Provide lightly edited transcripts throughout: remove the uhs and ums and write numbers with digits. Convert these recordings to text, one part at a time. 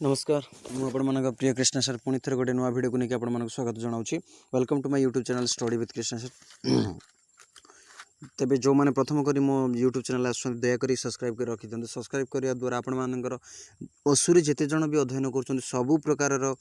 नमस्कार मुझे प्रिय कृष्ण सर पुणी थे गोटे नुआ भिड को लेकिन आप स्वागत जनाऊँ। Welcome to my YouTube channel study with Krishna sir. तेबे जो मैंने प्रथम करी मो यूट्यूब चैनल आस दयाकोरी सब्सक्राइब कर रखी था। सब्सक्राइब करने द्वारा आपर ओसुरी जिते जन भी अध्ययन कर सबू प्रकार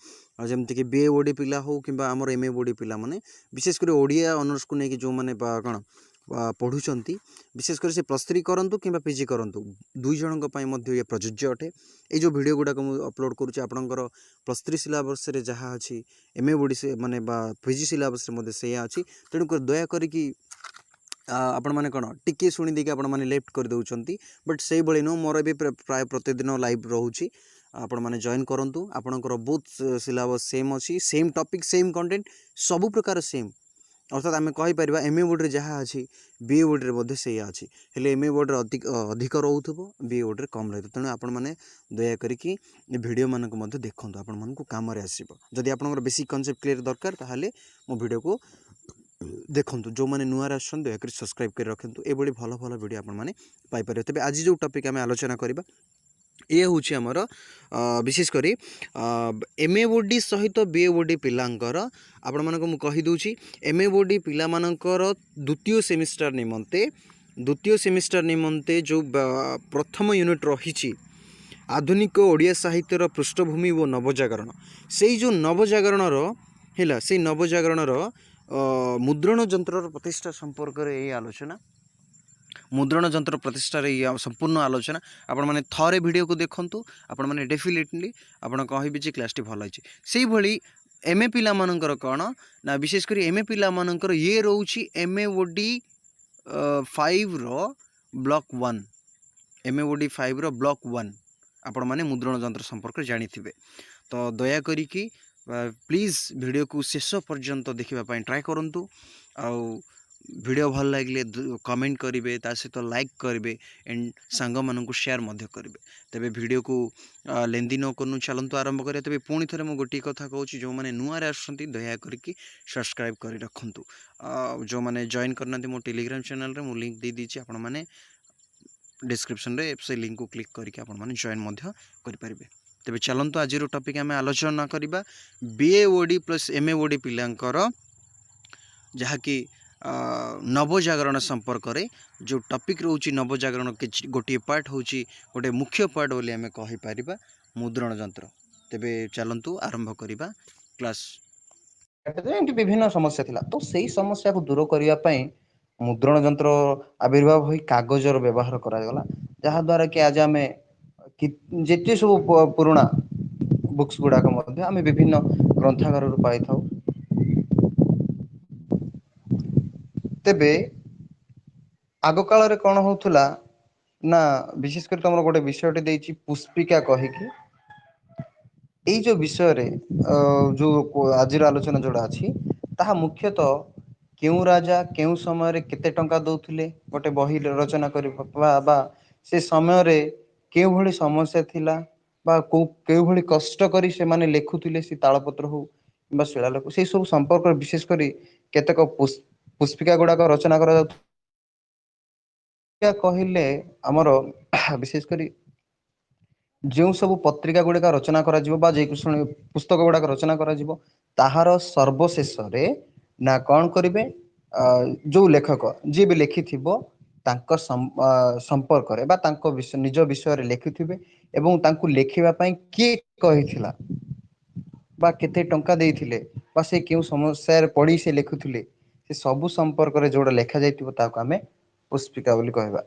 जमीक बीए ओडी पिला हो कि आम एमए ओडी पिला माने विशेषकर ओडिया ऑनर्स को लेकिन जो मैंने कौन पढ़ुंट विशेषकर से प्लस थ्री करूँ कि पीजी करूँ दुई जन ये प्रযোज्य अटे। ये जो वीडियो गुड़ाक अपलोड करुँच आपंकर प्लस थ्री सिलेबस जहाँ अच्छी एमए ओडी से माने पीजी सिलेबस से अच्छी तेणुक दयाकोरी आपण मैंने कौन टिके शुणी देखिए आपण मैंने लेफ्ट कर दौरान बट से भाई नुह मोर भी प्राय प्रतिदिन लाइव रोचे आपण मैंने जॉइन करूँ। आपणकर बहुत सिलेबस सेम अच्छी सेम टॉपिक सेम कंटेंट सबु प्रकार सेम अर्थात आम कहीपर एमए बोर्ड जहाँ अच्छी बीए बोर्ड से अच्छी हेले एमए बोर्ड अधिक रोथब बीए बोर्ड कम रही तेणु आपण मैंने दया करी वीडियो मानक देखूँ आपण कम आसो जदि आपंकर बेसिक कॉन्सेप्ट क्लियर दरकार ताहले मो वीडियो को देखूँ जो मैंने नुआ दयाकोरी सब्सक्राइब कर रखु ये भल भल वीडियो आपरे। तेज आज जो टॉपिक आम आलोचना करवा ये हूँ आमर विशेषकर एमए बोडी सहित बीए बोडी पिलांकर आपण मानक मु कहीदूची एमए बोडी पिलामानकर द्वितीय सेमिस्टर निमंते जो प्रथम यूनिट रही आधुनिक ओडिया साहित्यर पृष्ठभूमि व नवजागरण से जो नवजागरणर है से नवजागरणर मुद्रण यंत्र प्रतिष्ठा संपर्क में आलोचना मुद्रण यंत्र प्रतिष्ठार संपूर्ण आलोचना आपण मैंने थरे वीडियो को देखंतु आपण मैंने डेफिनेटली आपण कहबे जे क्लास टी भल होइछि सेही भली एमए पिला मानकर कौन ना विशेषकर एमए पिला मानकर ये रोची एमए ओडी 5 रो ब्लॉक 1 एमए ओडी 5 रो ब्लॉक 1 आपण माने मुद्रण यंत्र संपर्क जानी थिबे तो दया करी कि प्लीज वीडियो को शेष पर्यंत देखा ट्राए करूँ आउ वीडियो भल लगे कमेंट करेंगे सहित लाइक करेंगे एंड सांग मानू शेयर करेंगे तेरे वीडियो को लेंदी न करूँ चलतु आरंभ करें। तेज पुणी थे मुझे गोटे कथा कहूँ जो मैंने नुआरे आसुँच दया करके सब्सक्राइब कर रखु जो मैंने जॉइन करना मो टेलीग्राम चैनल रे मु लिंक दे दीजिए आपण मैंने डिस्क्रिप्शन रे से लिंक को क्लिक करके आपण मैंने जॉइन करेंगे। तेज चलतु आज टॉपिक आम आलोचना करवा बीए ओडी प्लस एमए ओडी पिलांकर जहाँकि नवजागरण संपर्क रे जो टॉपिक रोची नवजागरण गोटे पार्ट होची गोटे मुख्य पार्ट बोली आम कहीपर मुद्रण यंत्र। तेबे चलतु आरंभ करवा क्लास। विभिन्न समस्या थिला तो सही समस्या को दूर करने मुद्रण यंत्र आविर्भाव हो कागजर व्यवहार करागला जहाँ द्वारा कि आज आम जिते सब पुराणा बुक्स गुड़ाक आम विभिन्न ग्रंथागार पाई था। तेबे आग काल कौन होता ना विशेषकर तुम गोटे विषयटे देती पुष्पिका कहीकि यही जो विषय रे जो आज आलोचना जोड़ा अच्छी ताहा मुख्यतः क्यों राजा क्यों समय केते टंका दौले गोटे बही रचना करवा से समय रे क्यों भली समस्या थिला बा क्यों भली कष्ट करी से माने लेखुथिले से तालपत्र हो कि शिलालेख से सब संपर्क विशेषकर केतेक पुष्पिका गुड़ाक रचना करा कहले आमर विशेषकर जो सब पत्रिका गुड़िक रचना करा पुस्तक गुड़ाक रचना करा ताहार सर्वशेष ना कौन करेंगे जो लेखक जी भी लिखि संपर्क रे बा निज विषय रे लिखुथिबे एवं तांको लेखिबा पई किए कहिथिला बा केते टंका देइथिले बा से केउ समस्या रे पड़ी से लिखुथिले से सबु संपर्क रे जोड़ा लेखा जाइतिबो ताको आमे पुष्पिका बोली कहबा।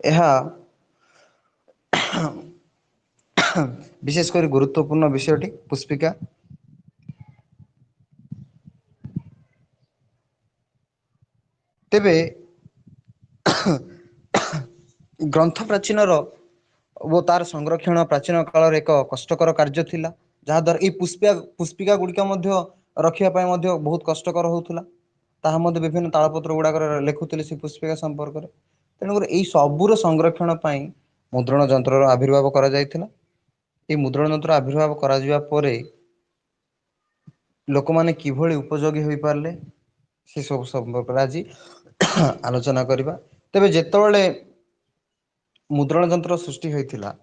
एहा विशेषकर गुरुत्वपूर्ण विषयटी पुष्पिका तेबे ग्रंथ प्राचीनर वो तार संरक्षण प्राचीन काल एक कष्टकर कार्य थिला जहाँ द्वारा ये पुष्पिका गुड़िक रखा बहुत कष्टकर होता ताहा मध्य विभिन्न तालपत्र गुड़ाक लिखुले से पुष्पिका संपर्क में तेणुकर यही सबूर संरक्षण पर मुद्रण यंत्र आविर्भाव करा जायथिला। ये मुद्रण यंत्र आविर्भाव करा जिबा परे लोक माने किभली उपयोगी होई पारले से सब संपर्क आज आलोचना करवा। तेबे जेतेबेले मुद्रण यंत्र सृष्टि होइथिला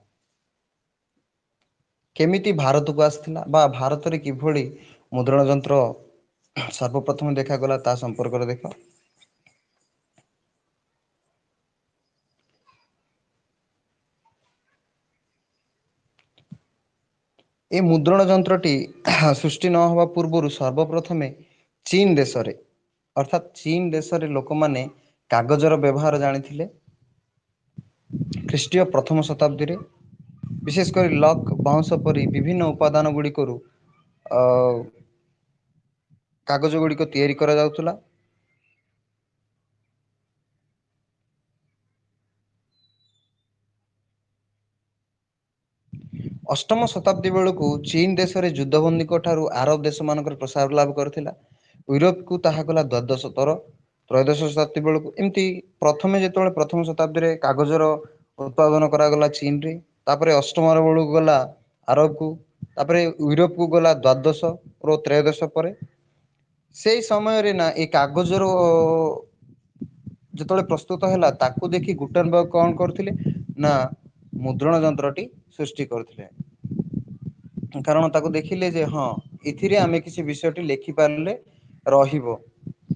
କେମିତି ଭାରତକୁ ଆସିଥିଲା ବା ଭାରତରେ କିଭଳି ମୁଦ୍ରଣ ଯନ୍ତ୍ର ସର୍ବପ୍ରଥମେ ଦେଖାଗଲା ତା ସମ୍ପର୍କରେ ଦେଖ। ଏ ମୁଦ୍ରଣ ଯନ୍ତ୍ରଟି ସୃଷ୍ଟି ନହେବା ପୂର୍ବରୁ ସର୍ବପ୍ରଥମେ ଚୀନ ଦେଶରେ ଅର୍ଥାତ୍ ଚୀନ ଦେଶରେ ଲୋକମାନେ କାଗଜର ବ୍ୟବହାର ଜାଣିଥିଲେ। ଖ୍ରୀଷ୍ଟୀୟ ପ୍ରଥମ ଶତାବ୍ଦୀରେ ବିଶେଷ କରି ଲକ୍ ବାଉଁଶ ପରି ବିଭିନ୍ନ ଉପାଦାନ ଗୁଡ଼ିକରୁ କାଗଜ ଗୁଡ଼ିକ ତିଆରି କରାଯାଉଥିଲା। ଅଷ୍ଟମ ଶତାବ୍ଦୀ ବେଳକୁ ଚୀନ ଦେଶରେ ଯୁଦ୍ଧବନ୍ଦୀଙ୍କ ଠାରୁ ଆରବ ଦେଶମାନଙ୍କର ପ୍ରସାର ଲାଭ କରିଥିଲା। ୟୁରୋପକୁ ତାହା ଗଲା ଦ୍ୱାଦଶ ତ୍ରୟୋଦଶ ଶତାବ୍ଦୀ ବେଳକୁ ଏମିତି ପ୍ରଥମେ ଯେତେବେଳେ ପ୍ରଥମ ଶତାବ୍ଦୀରେ କାଗଜର ଉତ୍ପାଦନ କରାଗଲା ଚୀନରେ, ତାପରେ ଅଷ୍ଟମ ବେଳକୁ ଗଲା ଆରବକୁ, ତାପରେ ୟୁରୋପକୁ ଗଲା ଦ୍ଵାଦଶ ଓ ତ୍ରୟୋଦଶ ପରେ। ସେଇ ସମୟରେ ନା ଏ କାଗଜର ଯେତେବେଳେ ପ୍ରସ୍ତୁତ ହେଲା ତାକୁ ଦେଖି ଗୁଟେନବର୍ଗ କଣ କରୁଥିଲେ ନା ମୁଦ୍ରଣ ଯନ୍ତ୍ରଟି ସୃଷ୍ଟି କରୁଥିଲେ। କାରଣ ତାକୁ ଦେଖିଲେ ଯେ ହଁ ଏଥିରେ ଆମେ କିଛି ବିଷୟଟି ଲେଖିପାରିଲେ ରହିବ,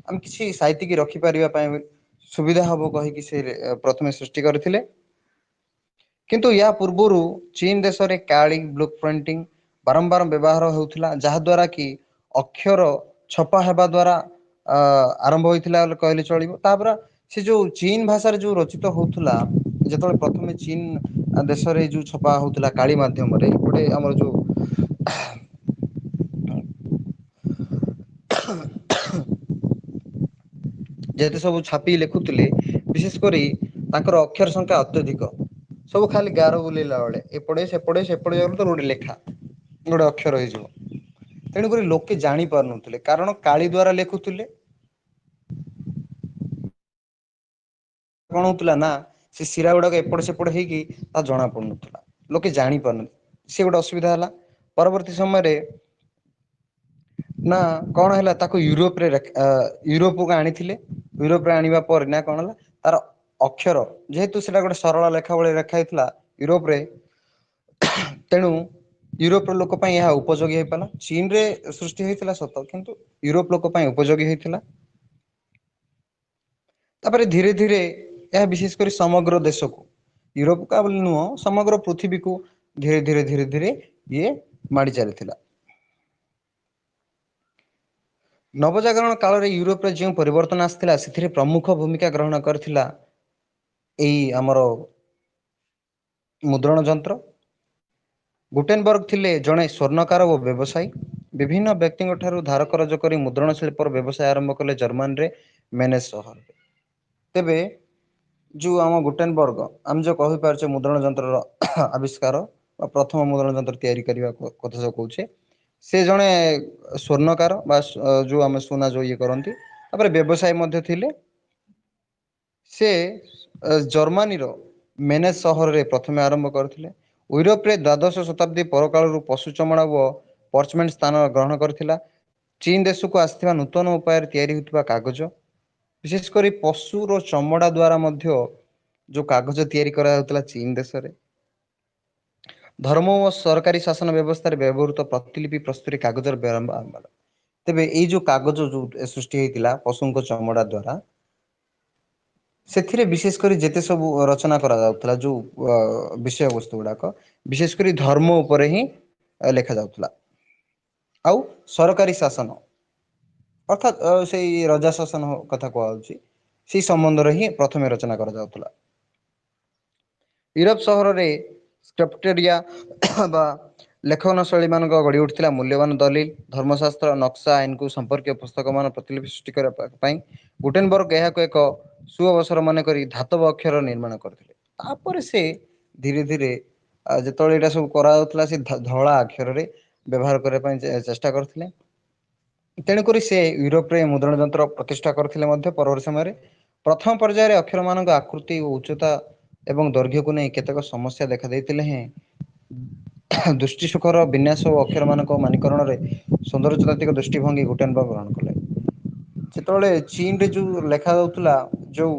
ଆମେ କିଛି ସାଇତିକି ରଖିପାରିବା ପାଇଁ ସୁବିଧା ହବ କହିକି ସେ ପ୍ରଥମେ ସୃଷ୍ଟି କରିଥିଲେ। କିନ୍ତୁ ୟା ପୂର୍ବରୁ ଚୀନ ଦେଶରେ କାଳି ବ୍ଲୁ ପ୍ରିଣ୍ଟିଂ ବାରମ୍ବାର ବ୍ୟବହାର ହେଉଥିଲା, ଯାହା ଦ୍ୱାରା କି ଅକ୍ଷର ଛପା ହେବା ଦ୍ୱାରା ଆରମ୍ଭ ହୋଇଥିଲା ବୋଲି କହିଲେ ଚଳିବ। ତାପରେ ସେ ଯୋଉ ଚୀନ ଭାଷାରେ ଯୋଉ ରଚିତ ହଉଥିଲା, ଯେତେବେଳେ ପ୍ରଥମେ ଚୀନ ଦେଶରେ ଯୋଉ ଛପା ହଉଥିଲା କାଳି ମାଧ୍ୟମରେ, ଗୋଟେ ଆମର ଯୋଉ ଯେତେ ସବୁ ଛାପି ଲେଖୁଥିଲେ, ବିଶେଷ କରି ତାଙ୍କର ଅକ୍ଷର ସଂଖ୍ୟା ଅତ୍ୟଧିକ। ସବୁ ଖାଲି ଗାର ବୁଲେଇଲା ବେଳେ ଏପଟେ ସେପଟେ ସେପଟେ ଯାଉନି ତ ଗୋଟେ ଲେଖା ଗୋଟେ ଅକ୍ଷର ହେଇଯିବ। ତେଣୁକରି ଲୋକେ ଜାଣି ପାରୁନଥିଲେ, କାରଣ କାଳି ଦ୍ଵାରା ଲେଖୁଥିଲେ। କଣ ହଉଥିଲା ନା ସେ ଶିରା ଗୁଡାକ ଏପଟ ସେପଟ ହେଇକି ତା ଜଣା ପଡୁନଥିଲା, ଲୋକେ ଜାଣି ପାରୁନ ସେ ଗୋଟେ ଅସୁବିଧା ହେଲା। ପରବର୍ତ୍ତୀ ସମୟରେ ନା କଣ ହେଲା ତାକୁ ୟୁରୋପକୁ ଆଣିଥିଲେ। ୟୁରୋପରେ ଆଣିବା ପରେ ନା କଣ ହେଲା ତାର ଅକ୍ଷର ଯେହେତୁ ସେଟା ଗୋଟେ ସରଳ ଲେଖା ଭଳି ଲେଖା ହେଇଥିଲା ୟୁରୋପ ରେ, ତେଣୁ ୟୁରୋପ ର ଲୋକ ପାଇଁ ଏହା ଉପଯୋଗୀ ହେଇପାରିଲା। ଚୀନ ରେ ସୃଷ୍ଟି ହେଇଥିଲା ସତ, କିନ୍ତୁ ୟୁରୋପ ଲୋକ ପାଇଁ ଉପଯୋଗୀ ହେଇଥିଲା। ତାପରେ ଧୀରେ ଧୀରେ ଏହା ବିଶେଷ କରି ସମଗ୍ର ଦେଶକୁ ୟୁରୋପ କା ବୋଲି ନୁହଁ, ସମଗ୍ର ପୃଥିବୀକୁ ଧୀରେ ଧୀରେ ଧୀରେ ଧୀରେ ଇଏ ମାଡି ଚାଲିଥିଲା। ନବଜାଗରଣ କାଳରେ ୟୁରୋପରେ ଯେଉଁ ପରିବର୍ତ୍ତନ ଆସିଥିଲା, ସେଥିରେ ପ୍ରମୁଖ ଭୂମିକା ଗ୍ରହଣ କରିଥିଲା ଏଇ ଆମର ମୁଦ୍ରଣ ଯନ୍ତ୍ର। ଗୁଟେନବର୍ଗ ଥିଲେ ଜଣେ ସ୍ଵର୍ଣ୍ଣକାର ଓ ବ୍ୟବସାୟୀ। ବିଭିନ୍ନ ବ୍ୟକ୍ତିଙ୍କ ଠାରୁ ଧାର କରଜ କରି ମୁଦ୍ରଣ ଶିଳ୍ପର ବ୍ୟବସାୟ ଆରମ୍ଭ କଲେ ଜର୍ମାନୀରେ ମେନେଜ ସହରରେ। ତେବେ ଯୋଉ ଆମ ଗୁଟେନ ଆମେ ଯୋଉ କହିପାରୁଛେ ମୁଦ୍ରଣ ଯନ୍ତ୍ରର ଆବିଷ୍କାର ବା ପ୍ରଥମ ମୁଦ୍ରଣ ଯନ୍ତ୍ର ତିଆରି କରିବା କଥା ଯୋଉ କହୁଛେ, ସେ ଜଣେ ସ୍ଵର୍ଣ୍ଣକାର ବା ଯୋଉ ଆମେ ସୁନା ଯୋଉ ଇଏ କରନ୍ତି, ତାପରେ ବ୍ୟବସାୟୀ ମଧ୍ୟ ଥିଲେ। ସେ ଜର୍ମାନୀର ମେନେଜ ସହରରେ ପ୍ରଥମେ ଆରମ୍ଭ କରିଥିଲେ। ୟୁରୋପରେ ଦ୍ଵାଦଶ ଶତାବ୍ଦୀ ପରକାଳରୁ ପଶୁ ଚମଡ଼ା ଓ ପର୍ଚମେଣ୍ଟ ସ୍ଥାନ ଗ୍ରହଣ କରିଥିଲା। ଚୀନ ଦେଶକୁ ଆସିଥିବା ନୂତନ ଉପାୟରେ ତିଆରି ହେଉଥିବା କାଗଜ, ବିଶେଷ କରି ପଶୁର ଚମଡା ଦ୍ଵାରା ମଧ୍ୟ ଯୋଉ କାଗଜ ତିଆରି କରାଯାଉଥିଲା ଚୀନ ଦେଶରେ। ଧର୍ମ ଓ ସରକାରୀ ଶାସନ ବ୍ୟବସ୍ଥାରେ ବ୍ୟବହୃତ ପ୍ରତିଲିପି ପ୍ରସ୍ତୁତି କାଗଜର ତେବେ ଏଇ ଯୋଉ କାଗଜ ଯୋଉ ସୃଷ୍ଟି ହେଇଥିଲା ପଶୁଙ୍କ ଚମଡା ଦ୍ଵାରା, ସେଥିରେ ବିଶେଷ କରି ଯେତେ ସବୁ ରଚନା କରାଯାଉଥିଲା ଯୋଉ ବିଷୟ ବସ୍ତୁ ଗୁଡାକ, ବିଶେଷ କରି ଧର୍ମ ଉପରେ ହିଁ ଲେଖା ଯାଉଥିଲା। ଆଉ ସରକାରୀ ଶାସନ, ଅର୍ଥାତ୍ ସେଇ ରଜା ଶାସନ କଥା କୁହାଯାଉଛି। ସେହି ସମ୍ବନ୍ଧରେ ହିଁ ପ୍ରଥମେ ରଚନା କରାଯାଉଥିଲା। ୟୁରୋପ ସହରରେ ସ୍କ୍ରପ୍ଟେରିଆ ବା ଲେଖନ ଶୈଳୀ ମାନଙ୍କ ଗଢି ଉଠିଥିଲା ମୂଲ୍ୟବାନ ଦଲିଲ, ଧର୍ମଶାସ୍ତ୍ର, ନକ୍ସା ଆଇନକୁ ସମ୍ପର୍କୀୟ ପୁସ୍ତକ ମାନ ପ୍ରତିଲିପି ସୃଷ୍ଟି କରିବା ପାଇଁ ଗୁଟେନ ବର୍ଗ ଏହାକୁ ଏକ ସୁଅବସର ମନେ କରି ଧାତବ ଅକ୍ଷର ନିର୍ମାଣ କରିଥିଲେ। ତାପରେ ସେ ଧୀରେ ଧୀରେ ଯେତେବେଳେ ଏଇଟା ସବୁ କରାଯାଉଥିଲା, ସେ ଧଳା ଅକ୍ଷରରେ ବ୍ୟବହାର କରିବା ପାଇଁ ଚେଷ୍ଟା କରିଥିଲେ। ତେଣୁକରି ସେ ୟୁରୋପରେ ମୁଦ୍ରଣ ଯନ୍ତ୍ର ପ୍ରତିଷ୍ଠା କରିଥିଲେ ମଧ୍ୟ ପରବର୍ତ୍ତୀ ସମୟରେ। ପ୍ରଥମ ପର୍ଯ୍ୟାୟରେ ଅକ୍ଷର ମାନଙ୍କ ଆକୃତି ଓ ଉଚ୍ଚତା ଏବଂ ଦୈର୍ଘ୍ୟକୁ ନେଇ କେତେକ ସମସ୍ୟା ଦେଖା ଦେଇଥିଲେ ହେଁ ଦୃଷ୍ଟି ସୁଖର ବିନ୍ୟାସ ଓ ଅକ୍ଷର ମାନଙ୍କ ମାନିକରଣରେ ସୌନ୍ଦର୍ଯ୍ୟତାତ୍ତ୍ୱିକ ଦୃଷ୍ଟିଭଙ୍ଗୀ ଗ୍ରହଣ କଲେ। ଯେତେବେଳେ ଚୀନ ରେ ଯୋଉ ଲେଖା ଯାଉଥିଲା, ଯୋଉ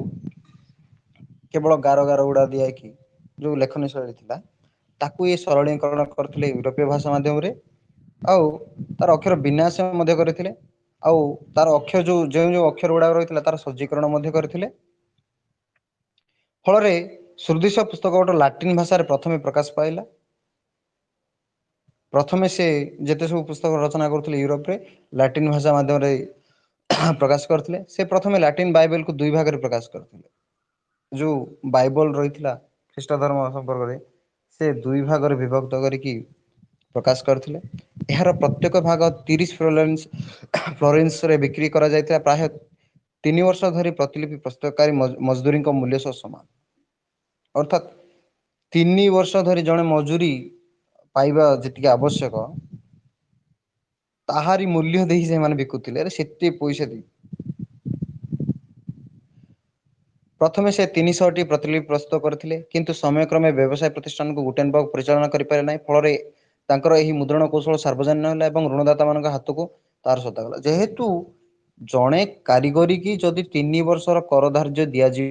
କେବଳ ଗାର ଗାର ଗୁଡା ଦିଆଇକି ଯୋଉ ଲେଖନୀ ଶୈଳୀ ଥିଲା, ତାକୁ ଇଏ ସରଳୀକରଣ କରିଥିଲେ ୟୁରୋପୀୟ ଭାଷା ମାଧ୍ୟମରେ, ଆଉ ତାର ଅକ୍ଷର ବିନ୍ୟାସ ମଧ୍ୟ କରିଥିଲେ, ଆଉ ତାର ଅକ୍ଷର ଯେଉଁ ଅକ୍ଷର ଗୁଡାକ ରହିଥିଲା ତାର ସଜ୍ଜୀକରଣ ମଧ୍ୟ କରିଥିଲେ। ଫଳରେ ସୁଦୃଶ ପୁସ୍ତକ ଗୋଟେ ଲାଟିନ ଭାଷାରେ ପ୍ରଥମେ ପ୍ରକାଶ ପାଇଲା। ପ୍ରଥମେ ସେ ଯେତେ ସବୁ ପୁସ୍ତକ ରଚନା କରୁଥିଲେ ୟୁରୋପରେ ଲାଟିନ ଭାଷା ମାଧ୍ୟମରେ ପ୍ରକାଶ କରିଥିଲେ। ସେ ପ୍ରଥମେ ଲାଟିନ ବାଇବେଲକୁ ଦୁଇ ଭାଗରେ ପ୍ରକାଶ କରିଥିଲେ। ଯୋଉ ବାଇବଲ ରହିଥିଲା ଖ୍ରୀଷ୍ଟ ଧର୍ମ ସମ୍ପର୍କରେ, ସେ ଦୁଇ ଭାଗରେ ବିଭକ୍ତ କରିକି ପ୍ରକାଶ କରିଥିଲେ। ଏହାର ପ୍ରତ୍ୟେକ ଭାଗ 30 ଫ୍ଲୋରେନ୍ସରେ ବିକ୍ରି କରାଯାଇଥିଲା। ପ୍ରାୟ 3 ବର୍ଷ ଧରି ପ୍ରତିଲିପି ପ୍ରସ୍ତୁତକାରୀ ମଜଦୁରୀଙ୍କ ମୂଲ୍ୟ ସହ ସମାନ। ଅର୍ଥାତ୍ 3 ବର୍ଷ ଧରି ଜଣେ ମଜୁରୀ ପାଇବା ଯେତିକି ଆବଶ୍ୟକ, ତାହାରି ମୂଲ୍ୟ ଦେଇ ସେମାନେ ବିକୁଥିଲେ। ଆରେ ସେତେ ପଇସା ଦେଇ ପ୍ରଥମେ ସେ 300ଟି ପ୍ରତିଲିପି ପ୍ରସ୍ତୁତ କରିଥିଲେ, କିନ୍ତୁ ସମୟକ୍ରମେ ବ୍ୟବସାୟ ପ୍ରତିଷ୍ଠାନକୁ ଗୁଟେନବର୍ଗ ପରିଚାଳନା କରିପାରେ ନାହିଁ। ଫଳରେ ତାଙ୍କର ଏହି ମୁଦ୍ରଣ କୌଶଳ ସାର୍ବଜନୀନ ହେଲା ଏବଂ ଋଣଦାତାମାନଙ୍କ ହାତକୁ ତାର ସତାଗଲା। ଯେହେତୁ ଜଣେ କାରିଗରୀ କି ଯଦି 3 ବର୍ଷର କର ଧାର୍ଯ୍ୟ ଦିଆଯିବ,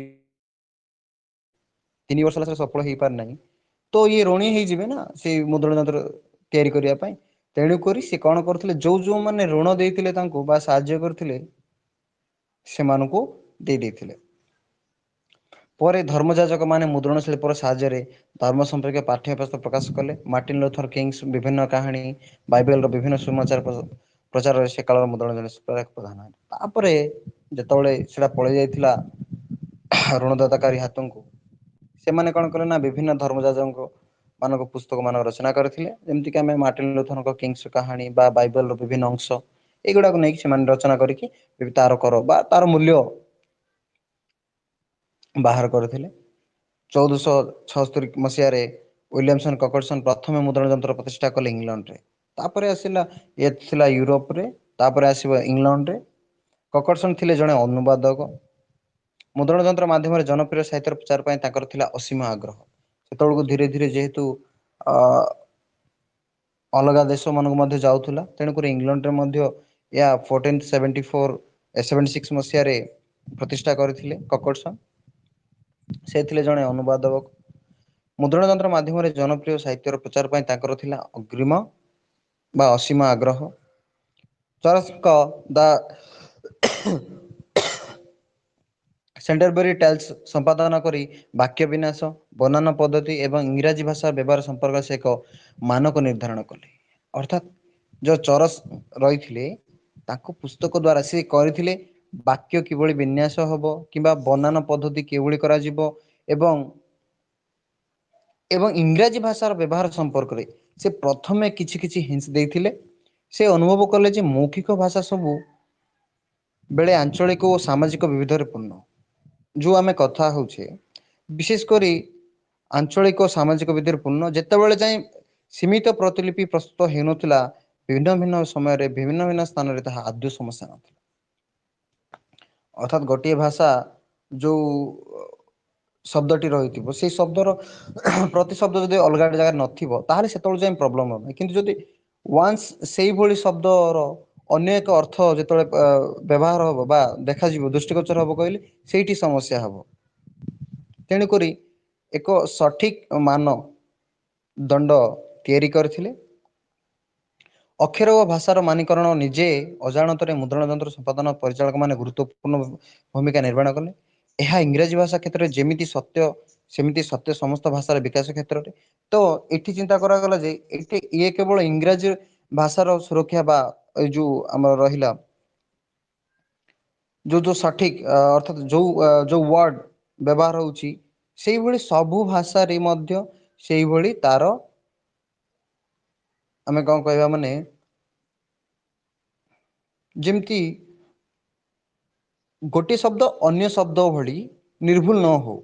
3 ବର୍ଷ ହେଲା ସେ ସଫଳ ହେଇପାରି ନାହିଁ, ତ ଇଏ ଋଣୀ ହେଇଯିବେ ନା ସେଇ ମୁଦ୍ରଣ ଯନ୍ତ୍ର ତିଆରି କରିବା ପାଇଁ। ତେଣୁକରି ସେ କଣ କରୁଥିଲେ, ଯୋଉମାନେ ଋଣ ଦେଇଥିଲେ ତାଙ୍କୁ ବା ସାହାଯ୍ୟ କରିଥିଲେ, ସେମାନଙ୍କୁ ଦେଇ ଦେଇଥିଲେ। ପରେ ଧର୍ମଯାଜକ ମାନେ ମୁଦ୍ରଣ ଶିଳ୍ପର ସାହାଯ୍ୟରେ ଧର୍ମ ସମ୍ପର୍କୀୟ ପାଠ୍ୟପୁସ୍ତକ ପ୍ରକାଶ କଲେ। ମାର୍ଟିନ ଲୁଥର କିଙ୍ଗସ୍ ବିଭିନ୍ନ କାହାଣୀ, ବାଇବେଲର ବିଭିନ୍ନ ସୁସମାଚାର ପ୍ରଚାରରେ ସେ କାଳର ମୁଦ୍ରଣ ପ୍ରଧାନ। ତାପରେ ଯେତେବେଳେ ସେଟା ପଳେଇ ଯାଇଥିଲା ଋଣଦାତାକାରୀ ହାତଙ୍କୁ, ସେମାନେ କଣ କଲେ ନା ବିଭିନ୍ନ ଧର୍ମଯାଜକଙ୍କ ମାନଙ୍କ ପୁସ୍ତକ ମାନ ରଚନା କରିଥିଲେ। ଯେମିତିକି ଆମେ ମାର୍ଟିନ ଲୁଥରଙ୍କ କିଙ୍ଗସ କାହାଣୀ ବା ବାଇବଲର ବିଭିନ୍ନ ଅଂଶ, ଏଇଗୁଡାକୁ ନେଇକି ସେମାନେ ରଚନା କରିକି ତାର କର ବା ତାର ମୂଲ୍ୟ ବାହାର କରିଥିଲେ। 1476 ମସିହାରେ ୱିଲିୟମସନ୍ କକର୍ଡସନ୍ ପ୍ରଥମେ ମୁଦ୍ରଣ ଯନ୍ତ୍ର ପ୍ରତିଷ୍ଠା କଲେ ଇଂଲଣ୍ଡରେ। ତାପରେ ଆସିଲା ଇଏ ଥିଲା ୟୁରୋପରେ, ତାପରେ ଆସିବ ଇଂଲଣ୍ଡରେ। କକର୍ଡସନ୍ ଥିଲେ ଜଣେ ଅନୁବାଦକ। ମୁଦ୍ରଣ ଯନ୍ତ୍ର ମାଧ୍ୟମରେ ଜନପ୍ରିୟ ସାହିତ୍ୟର ପ୍ରଚାର ପାଇଁ ତାଙ୍କର ଥିଲା ଅସୀମ ଆଗ୍ରହ। ସେତେବେଳକୁ ଧୀରେ ଧୀରେ ଯେହେତୁ ଅଲଗା ଦେଶ ମାନଙ୍କୁ ମଧ୍ୟ ଯାଉଥିଲା, ତେଣୁକରି ଇଂଲଣ୍ଡରେ ମଧ୍ୟ ଏହା 1476 ମସିହାରେ ପ୍ରତିଷ୍ଠା କରିଥିଲେ କକର୍ଡସନ୍। ସେ ଥିଲେ ଜଣେ ଅନୁବାଦକ। ମୁଦ୍ରଣ ଯନ୍ତ୍ର ମାଧ୍ୟମରେ ଜନପ୍ରିୟ ସାହିତ୍ୟର ପ୍ରଚାର ପାଇଁ ତାଙ୍କର ଥିଲା ଅଗ୍ରୀମ ବା ଅସୀମ ଆଗ୍ରହ। ଚରସଙ୍କ ଦା ସେଣ୍ଟରବରୀ ଟାଇଲ୍ସ ସମ୍ପାଦନା କରି ବାକ୍ୟ ବିନ୍ୟାସ, ବନାନ ପଦ୍ଧତି ଏବଂ ଇଂରାଜୀ ଭାଷା ବ୍ୟବହାର ସମ୍ପର୍କରେ ସେ ଏକ ମାନକ ନିର୍ଦ୍ଧାରଣ କଲେ। ଅର୍ଥାତ୍ ଯୋଉ ଚରସ ରହିଥିଲେ, ତାଙ୍କ ପୁସ୍ତକ ଦ୍ଵାରା ସେ କରିଥିଲେ ବାକ୍ୟ କିଭଳି ବିନ୍ୟାସ ହବ କିମ୍ବା ବନାନ ପଦ୍ଧତି କିଭଳି କରାଯିବ, ଏବଂ ଇଂରାଜୀ ଭାଷାର ବ୍ୟବହାର ସମ୍ପର୍କରେ ସେ ପ୍ରଥମେ କିଛି କିଛି ହିଣ୍ଟସ ଦେଇଥିଲେ। ସେ ଅନୁଭବ କଲେ ଯେ ମୌଖିକ ଭାଷା ସବୁ ବେଳେ ଆଞ୍ଚଳିକ ଓ ସାମାଜିକ ବିବିଧରେ ପୂର୍ଣ୍ଣ। ଯୋଉ ଆମେ କଥା ହଉଛେ, ବିଶେଷ କରି ଆଞ୍ଚଳିକ ସାମାଜିକ ବିଧିରେ ପୂର୍ଣ୍ଣ। ଯେତେବେଳେ ଯାଏଁ ସୀମିତ ପ୍ରତିଲିପି ପ୍ରସ୍ତୁତ ହେଉନଥିଲା, ଭିନ୍ନ ଭିନ୍ନ ସମୟରେ ବିଭିନ୍ନ ଭିନ୍ନ ସ୍ଥାନରେ ତାହା ଆଦୌ ସମସ୍ୟା ନଥିଲା। ଅର୍ଥାତ୍ ଗୋଟିଏ ଭାଷା ଯୋଉ ଶବ୍ଦଟି ରହିଥିବ, ସେଇ ଶବ୍ଦର ପ୍ରତି ଶବ୍ଦ ଯଦି ଅଲଗା ଜାଗାରେ ନଥିବ, ତାହେଲେ ସେତେବେଳେ ଯାଏଁ ପ୍ରୋବ୍ଲେମ ହବ। କିନ୍ତୁ ଯଦି ୱାନ୍ସ ସେଇଭଳି ଶବ୍ଦର ଅନ୍ୟ ଏକ ଅର୍ଥ ଯେତେବେଳେ ବ୍ୟବହାର ହବ ବା ଦେଖାଯିବ, ଦୃଷ୍ଟିଗୋଚର ହବ କହିଲେ, ସେଇଠି ସମସ୍ୟା ହବ। ତେଣୁକରି ଏକ ସଠିକ ମାନ ଦଣ୍ଡ ତିଆରି କରିଥିଲେ। ଅକ୍ଷର ଓ ଭାଷାର ମାନିକରଣ ନିଜେ ଅଜାଣତରେ ମୁଦ୍ରଣ ଯନ୍ତ୍ର ସମ୍ପାଦନ ପରିଚାଳକ ମାନେ ଗୁରୁତ୍ୱପୂର୍ଣ୍ଣ ଭୂମିକା ନିର୍ବାହନ କଲେ। ଏହା ଇଂରାଜୀ ଭାଷା କ୍ଷେତ୍ରରେ ଯେମିତି ସତ୍ୟ, ସେମିତି ସତ୍ୟ ସମସ୍ତ ଭାଷାର ବିକାଶ କ୍ଷେତ୍ରରେ। ତ ଏଠି ଚିନ୍ତା କରାଗଲା ଯେ ଏଠି ଇଏ କେବଳ ଇଂରାଜୀ ଭାଷାର ସୁରକ୍ଷା ବା ଏଇ ଯୋଉ ଆମର ରହିଲା ଯୋଉ ସଠିକ ଅର୍ଥାତ ଯୋଉ ୱାର୍ଡ ବ୍ୟବହାର ହଉଛି, ସେଇଭଳି ସବୁ ଭାଷାରେ ମଧ୍ୟ ସେଇଭଳି ତାର ଆମେ କଣ କହିବା ମାନେ ଯେମିତି ଗୋଟିଏ ଶବ୍ଦ ଅନ୍ୟ ଶବ୍ଦ ଭଳି ନିର୍ଭୁଲ ନ ହଉ।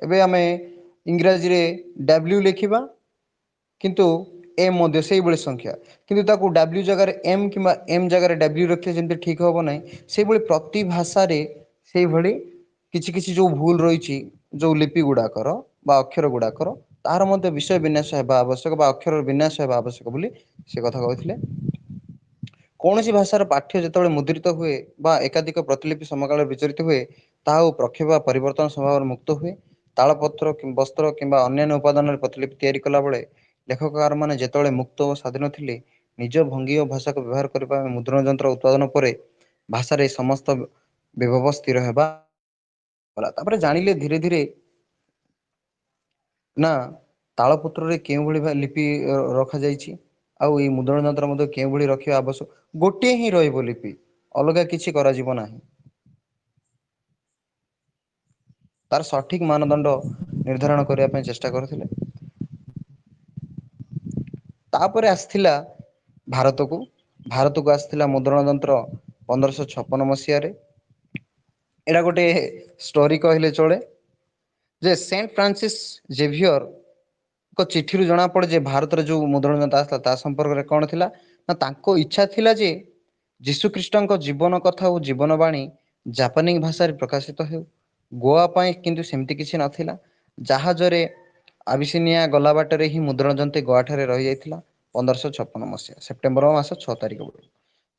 ଏବେ ଆମେ ଇଂରାଜୀରେ ଡାବ୍ଲ୍ୟୁ ଲେଖିବା, କିନ୍ତୁ ଏମ୍ ମଧ୍ୟ ସେଇଭଳି ସଂଖ୍ୟା, କିନ୍ତୁ ତାକୁ ଡାବ୍ଲ୍ୟୁ ଜାଗାରେ ଏମ୍ କିମ୍ବା ଏମ୍ ଜାଗାରେ ଡାବ୍ଲ୍ୟୁ ରଖିଲେ ଯେମିତି ଠିକ ହବ ନାହିଁ, ସେଇଭଳି ପ୍ରତି ଭାଷାରେ ସେଇଭଳି କିଛି କିଛି ଯୋଉ ଭୁଲ ରହିଛି, ଯୋଉ ଲିପି ଗୁଡାକର ବା ଅକ୍ଷର ଗୁଡାକର, ତାହାର ମଧ୍ୟ ବିଷୟ ବିନ୍ୟାସ ହେବା ଆବଶ୍ୟକ ବା ଅକ୍ଷରର ବିନ୍ୟାସ ହେବା ଆବଶ୍ୟକ ବୋଲି ସେ କଥା କହିଥିଲେ। କୌଣସି ଭାଷାର ପାଠ୍ୟ ଯେତେବେଳେ ମୁଦ୍ରିତ ହୁଏ ବା ଏକାଧିକ ପ୍ରତିଲିପି ସମକାଳରେ ବିଚରିତ ହୁଏ, ତାହା ପ୍ରକ୍ଷେପ ବା ପରିବର୍ତ୍ତନ ସ୍ୱଭାବରେ ମୁକ୍ତ ହୁଏ। ତାଳପତ୍ର ବସ୍ତ୍ର କିମ୍ବା ଅନ୍ୟାନ୍ୟ ଉପାଦାନରେ ପ୍ରତିଲିପି ତିଆରି କଲାବେଳେ ଲେଖକକାରମାନେ ଯେତେବେଳେ ମୁକ୍ତ ଓ ସ୍ୱାଧୀନ ଥିଲେ, ନିଜ ଭଙ୍ଗୀ ଓ ଭାଷାକୁ ବ୍ୟବହାର କରିବା ପାଇଁ ମୁଦ୍ରଣ ଯନ୍ତ୍ର ଉତ୍ପାଦନ ପରେ ଭାଷାରେ ସମସ୍ତ ବିଭବ ସ୍ଥିର ହେବା ଗଲା। ତାପରେ ଜାଣିଲେ ଧୀରେ ଧୀରେ ନା ତାଳପତ୍ରରେ କେଉଁଭଳି ଲିପି ରଖାଯାଇଛି, ଆଉ ଏଇ ମୁଦ୍ରଣ ଯନ୍ତ୍ର ମଧ୍ୟ କେଉଁଭଳି ରଖିବା ଆବଶ୍ୟକ। ଗୋଟିଏ ହିଁ ରହିବ ଲିପି, ଅଲଗା କିଛି କରାଯିବ ନାହିଁ। ତାର ସଠିକ ମାନଦଣ୍ଡ ନିର୍ଦ୍ଧାରଣ କରିବା ପାଇଁ ଚେଷ୍ଟା କରିଥିଲେ। ତାପରେ ଆସିଥିଲା ଭାରତକୁ ଭାରତକୁ ଆସିଥିଲା ମୁଦ୍ରଣ ଯନ୍ତ୍ର 1556 ମସିହାରେ। ଏଇଟା ଗୋଟେ ଷ୍ଟୋରି କହିଲେ ଚଳେ, ଯେ ସେଣ୍ଟ ଫ୍ରାନ୍ସିସ୍ ଜେଭିୟର ଏକ ଚିଠିରୁ ଜଣାପଡ଼େ ଯେ ଭାରତରେ ଯେଉଁ ମୁଦ୍ରଣ ଯନ୍ତ୍ର ଆସିଥିଲା ତା ସମ୍ପର୍କରେ କ'ଣ ଥିଲା ନା, ତାଙ୍କ ଇଚ୍ଛା ଥିଲା ଯେ ଯୀଶୁଖ୍ରୀଷ୍ଟଙ୍କ ଜୀବନ କଥା ଓ ଜୀବନବାଣୀ ଜାପାନୀ ଭାଷାରେ ପ୍ରକାଶିତ ହେଉ। ଗୋଆ ପାଇଁ କିନ୍ତୁ ସେମିତି କିଛି ନଥିଲା। ଜାହାଜରେ ଆବିସିନିଆ ଗଲା ବାଟରେ ହିଁ ମୁଦ୍ରଣ ଯନ୍ତ୍ର ଗୋଆଠାରେ ରହିଯାଇଥିଲା 1556 ମସିହା ସେପ୍ଟେମ୍ବର ମାସ 6 ତାରିଖ ବେଳକୁ।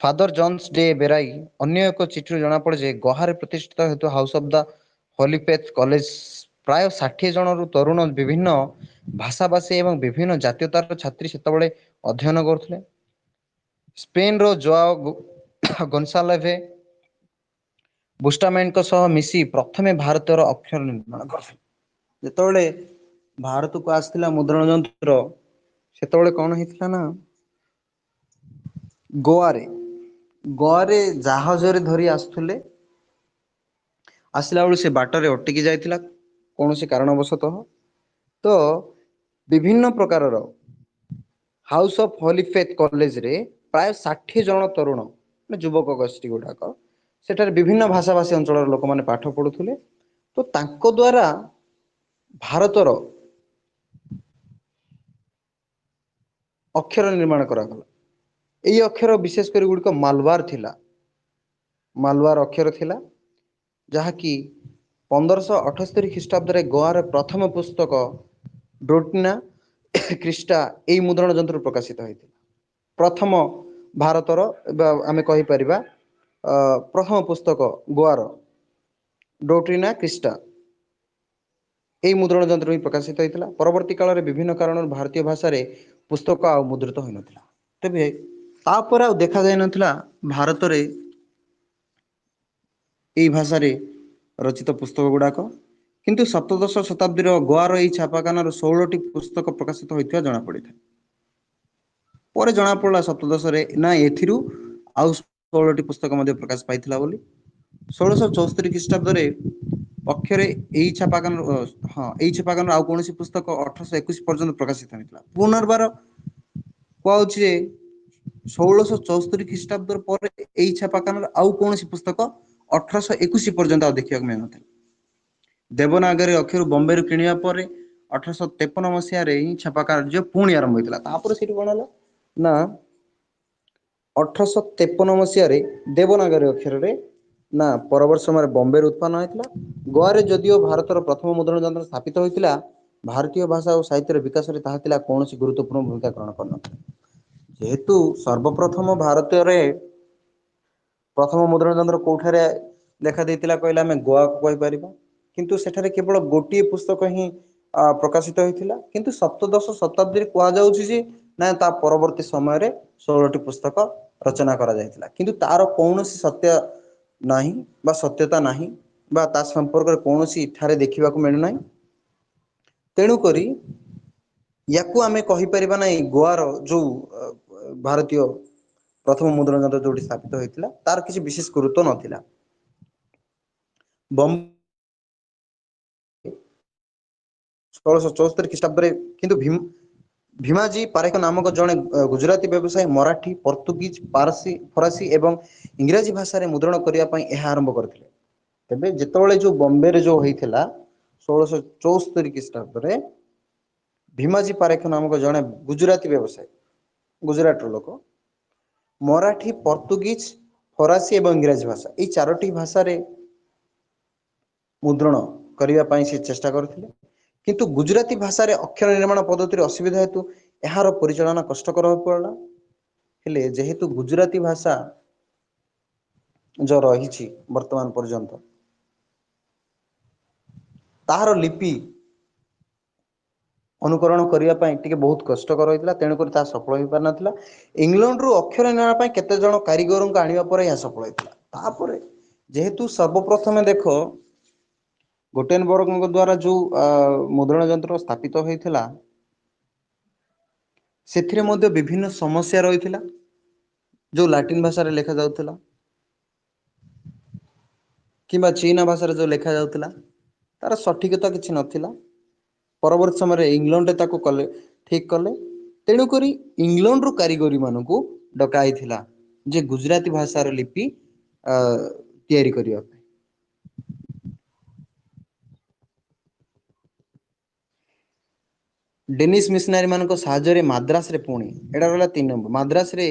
ଫାଦର ଜନ୍ସ ଡେ ବେରାଇ ଅନ୍ୟ ଏକ ଚିଠିରୁ ଜଣାପଡ଼େ ଯେ ଗୋଆରେ ପ୍ରତିଷ୍ଠିତ ହେତୁ ହାଉସ୍ ଅଫ୍ ଦ ହୋଲିଫେଥ୍ କଲେଜ ପ୍ରାୟ 60 ଜଣରୁ ତରୁଣ ବିଭିନ୍ନ ଭାଷାଭାଷୀ ଏବଂ ବିଭିନ୍ନ ଜାତୀୟତାର ଛାତ୍ରୀ ସେତେବେଳେ ଅଧ୍ୟୟନ କରୁଥିଲେ। ସ୍ପେନର ଜୋଆଓ ଗନସାଲଭେ ବୁଷ୍ଟାମେଣ୍ଟଙ୍କ ସହ ମିଶି ପ୍ରଥମେ ଭାରତର ଅକ୍ଷର ନିର୍ମାଣ କରିଥିଲେ। ଯେତେବେଳେ ଭାରତକୁ ଆସିଥିଲା ମୁଦ୍ରଣ ଯନ୍ତ୍ର, ସେତେବେଳେ କ'ଣ ହେଇଥିଲା ନା, ଗୋଆରେ ଜାହାଜରେ ଧରି ଆସୁଥିଲେ। ଆସିଲା ବେଳୁ ସେ ବାଟରେ ଅଟକି ଯାଇଥିଲା କୌଣସି କାରଣବଶତଃ। ତ ବିଭିନ୍ନ ପ୍ରକାରର ହାଉସ୍ ଅଫ୍ ହୋଲିଫେଥ୍ କଲେଜରେ ପ୍ରାୟ 60 ଜଣ ତରୁଣ ଯୁବକ ଗୋଷ୍ଠୀ ଗୁଡାକ ସେଠାରେ ବିଭିନ୍ନ ଭାଷାଭାଷୀ ଅଞ୍ଚଳର ଲୋକମାନେ ପାଠ ପଢୁଥିଲେ। ତ ତାଙ୍କ ଦ୍ୱାରା ଭାରତର ଅକ୍ଷର ନିର୍ମାଣ କରାଗଲା। ଏଇ ଅକ୍ଷର ବିଶେଷ କରି ଗୁଡ଼ିକ ମାଲବାର ଥିଲା। ମାଲବାର ଅକ୍ଷର ଥିଲା, ଯାହାକି 1578 ଖ୍ରୀଷ୍ଟାବ୍ଦରେ ଗୋଆର ପ୍ରଥମ ପୁସ୍ତକ ଡୋଟନା ଖ୍ରୀଷ୍ଟା ଏହି ମୁଦ୍ରଣ ଯନ୍ତ୍ରରୁ ପ୍ରକାଶିତ ହୋଇଥିଲା। ପ୍ରଥମ ଭାରତର ବା ଆମେ କହିପାରିବା ପ୍ରଥମ ପୁସ୍ତକ ଗୋଆର ଡୋଟ୍ରିନା କ୍ରିଷ୍ଟା ଏହି ମୁଦ୍ରଣ ଯନ୍ତ୍ର ହିଁ ପ୍ରକାଶିତ ହୋଇଥିଲା। ପରବର୍ତ୍ତୀ କାଳରେ ବିଭିନ୍ନ କାରଣରୁ ଭାରତୀୟ ଭାଷାରେ ପୁସ୍ତକ ଆଉ ମୁଦ୍ରିତ ହୋଇନଥିଲା। ତେବେ ତାପରେ ଆଉ ଦେଖାଯାଇନଥିଲା ଭାରତରେ ଏହି ଭାଷାରେ ରଚିତ ପୁସ୍ତକ ଗୁଡ଼ାକ। କିନ୍ତୁ ସପ୍ତଦଶ ଶତାବ୍ଦୀର ଗୋଆର ଏହି ଛାପାଖାନାର 16ଟି ପୁସ୍ତକ ପ୍ରକାଶିତ ହୋଇଥିବା ଜଣାପଡ଼ିଥାଏ। ପରେ ଜଣାପଡ଼ିଲା ସପ୍ତଦଶରେ ନା ଏଥିରୁ ଆଉ 16ଟି ପୁସ୍ତକ ମଧ୍ୟ ପ୍ରକାଶ ପାଇଥିଲା ବୋଲି। 1664 ଖ୍ରୀଷ୍ଟାବ୍ଦରେ ପକ୍ଷରେ ଏହି ଛାପାଖାନାର ଆଉ କୌଣସି ପୁସ୍ତକ 1821 ପର୍ଯ୍ୟନ୍ତ ପ୍ରକାଶିତ ହୋଇଥିଲା। ପୁନର୍ବାର କୁହାଯାଉଛି ଯେ 1664 ଖ୍ରୀଷ୍ଟାବ୍ଦର ପରେ ଏହି ଛାପାଖାନାର ଆଉ କୌଣସି ପୁସ୍ତକ 1821 ପର୍ଯ୍ୟନ୍ତ ଆଉ ଦେଖିବାକୁ ମିଳିନଥିଲା। ଦେବନାଗରୀ ଅକ୍ଷର ବମ୍ବେରୁ କିଣିବା ପରେ 1853 ହିଁ ଛାପା କାର୍ଯ୍ୟ ପୁଣି ଆରମ୍ଭ ହୋଇଥିଲା। ତାପରେ ସେଇଠି କ'ଣ ହେଲା ନା, 1853 ଦେବନାଗରୀ ଅକ୍ଷରରେ ନା ପରବର୍ତ୍ତୀ ସମୟରେ ବମ୍ବେରେ ଉତ୍ପନ୍ନ ହୋଇଥିଲା। ଗୋଆରେ ଯଦିଓ ଭାରତର ପ୍ରଥମ ମୁଦ୍ରଣ ଯନ୍ତ୍ର ସ୍ଥାପିତ ହୋଇଥିଲା, ଭାରତୀୟ ଭାଷା ଓ ସାହିତ୍ୟର ବିକାଶରେ ତାହା ଥିଲା କୌଣସି ଗୁରୁତ୍ୱପୂର୍ଣ୍ଣ ଭୂମିକା ଗ୍ରହଣ କରିନଥିଲା। ଯେହେତୁ ସର୍ବପ୍ରଥମ ଭାରତରେ ପ୍ରଥମ ମୁଦ୍ରଣ ଯନ୍ତ୍ର କୋଉଠାରେ ଦେଖା ଦେଇଥିଲା କହିଲେ ଆମେ ଗୋଆକୁ କହିପାରିବା। କିନ୍ତୁ ସେଠାରେ କେବଳ ଗୋଟିଏ ପୁସ୍ତକ ହିଁ ପ୍ରକାଶିତ ହୋଇଥିଲା। କିନ୍ତୁ ସପ୍ତଦଶ ଶତାବ୍ଦୀରେ କୁହାଯାଉଛି ଯେ ନା ତା ପରବର୍ତ୍ତୀ ସମୟରେ 16ଟି ପୁସ୍ତକ ରଚନା କରାଯାଇଥିଲା। କିନ୍ତୁ ତାର କୌଣସି ସତ୍ୟ ନାହିଁ ବା ସତ୍ୟତା ନାହିଁ ବା ତା ସମ୍ପର୍କରେ କୌଣସି ଏଠାରେ ଦେଖିବାକୁ ମିଳୁନାହିଁ। ତେଣୁକରି ୟାକୁ ଆମେ କହିପାରିବା ନାହିଁ ଗୋଆର ଯୋଉ ଭାରତୀୟ ପ୍ରଥମ ମୁଦ୍ରଣ ଯନ୍ତ୍ର ଯୋଉଠି ସ୍ଥାପିତ ହୋଇଥିଲା ତାର କିଛି ବିଶେଷ ଗୁରୁତ୍ୱ ନଥିଲା। ବମ୍ 1674 ଖ୍ରୀଷ୍ଟାବ୍ଦରେ କିନ୍ତୁ ଭୀମାଜୀ ପାରେଖ ନାମକ ଜଣେ ଗୁଜୁରାଟୀ ବ୍ୟବସାୟୀ ମରାଠୀ, ପର୍ତ୍ତୁଗିଜ, ଫରାସୀ ଏବଂ ଇଂରାଜୀ ଭାଷାରେ ମୁଦ୍ରଣ କରିବା ପାଇଁ ଏହା ଆରମ୍ଭ କରିଥିଲେ। ତେବେ ଯେତେବେଳେ ଯୋଉ ବମ୍ବେରେ ଯୋଉ ହେଇଥିଲା 1674 ଖ୍ରୀଷ୍ଟାବ୍ଦରେ ଭୀମାଜୀ ପାରେଖ ନାମକ ଜଣେ ଗୁଜୁରାଟୀ ବ୍ୟବସାୟୀ, ଗୁଜୁରାଟର ଲୋକ ମରାଠୀ, ପର୍ତ୍ତୁଗିଜ, ଫରାସୀ ଏବଂ ଇଂରାଜୀ ଭାଷା ଏଇ 4ଟି ଭାଷାରେ ମୁଦ୍ରଣ କରିବା ପାଇଁ ସେ ଚେଷ୍ଟା କରିଥିଲେ। କିନ୍ତୁ ଗୁଜୁରାତୀ ଭାଷାରେ ଅକ୍ଷର ନିର୍ମାଣ ପଦ୍ଧତିରେ ଅସୁବିଧା ହେତୁ ଏହାର ପରିଚାଳନା କଷ୍ଟକର ହୋଇ ପଡ଼ିଲା। ହେଲେ ଯେହେତୁ ଗୁଜୁରାତୀ ଭାଷା ଯୋଉ ରହିଛି ବର୍ତ୍ତମାନ ପର୍ଯ୍ୟନ୍ତ ତାହାର ଲିପି ଅନୁକରଣ କରିବା ପାଇଁ ଟିକେ ବହୁତ କଷ୍ଟକର ହୋଇଥିଲା, ତେଣୁକରି ତାହା ସଫଳ ହୋଇପାରିନଥିଲା। ଇଂଲଣ୍ଡରୁ ଅକ୍ଷର ନେବା ପାଇଁ କେତେ ଜଣ କାରିଗରଙ୍କୁ ଆଣିବା ପରେ ଏହା ସଫଳ ହୋଇଥିଲା। ତାପରେ ଯେହେତୁ ସର୍ବପ୍ରଥମେ ଦେଖ ଗୁଟେନବର୍ଗଙ୍କ ଦ୍ୱାରା ଯୋଉ ମୁଦ୍ରଣ ଯନ୍ତ୍ର ସ୍ଥାପିତ ହୋଇଥିଲା, ସେଥିରେ ମଧ୍ୟ ବିଭିନ୍ନ ସମସ୍ୟା ରହିଥିଲା। ଯୋଉ ଲାଟିନ ଭାଷାରେ ଲେଖା ଯାଉଥିଲା କିମ୍ବା ଚୀନା ଭାଷାରେ ଯୋଉ ଲେଖା ଯାଉଥିଲା, ତାର ସଠିକତା କିଛି ନଥିଲା। ପରବର୍ତ୍ତୀ ସମୟରେ ଇଂଲଣ୍ଡରେ ତାକୁ କଲେ ଠିକ କଲେ। ତେଣୁକରି ଇଂଲଣ୍ଡରୁ କାରିଗରୀ ମାନଙ୍କୁ ଡକା ହେଇଥିଲା ଯେ ଗୁଜୁରାତୀ ଭାଷାର ଲିପି ତିଆରି କରିବା ପାଇଁ। ଡେନିସ ମିଶନାରୀ ମାନଙ୍କ ସାହାଯ୍ୟରେ ମାଦ୍ରାସରେ ପୁଣି ଏଇଟା ରହିଲା 3 ନମ୍ବର, ମାଦ୍ରାସରେ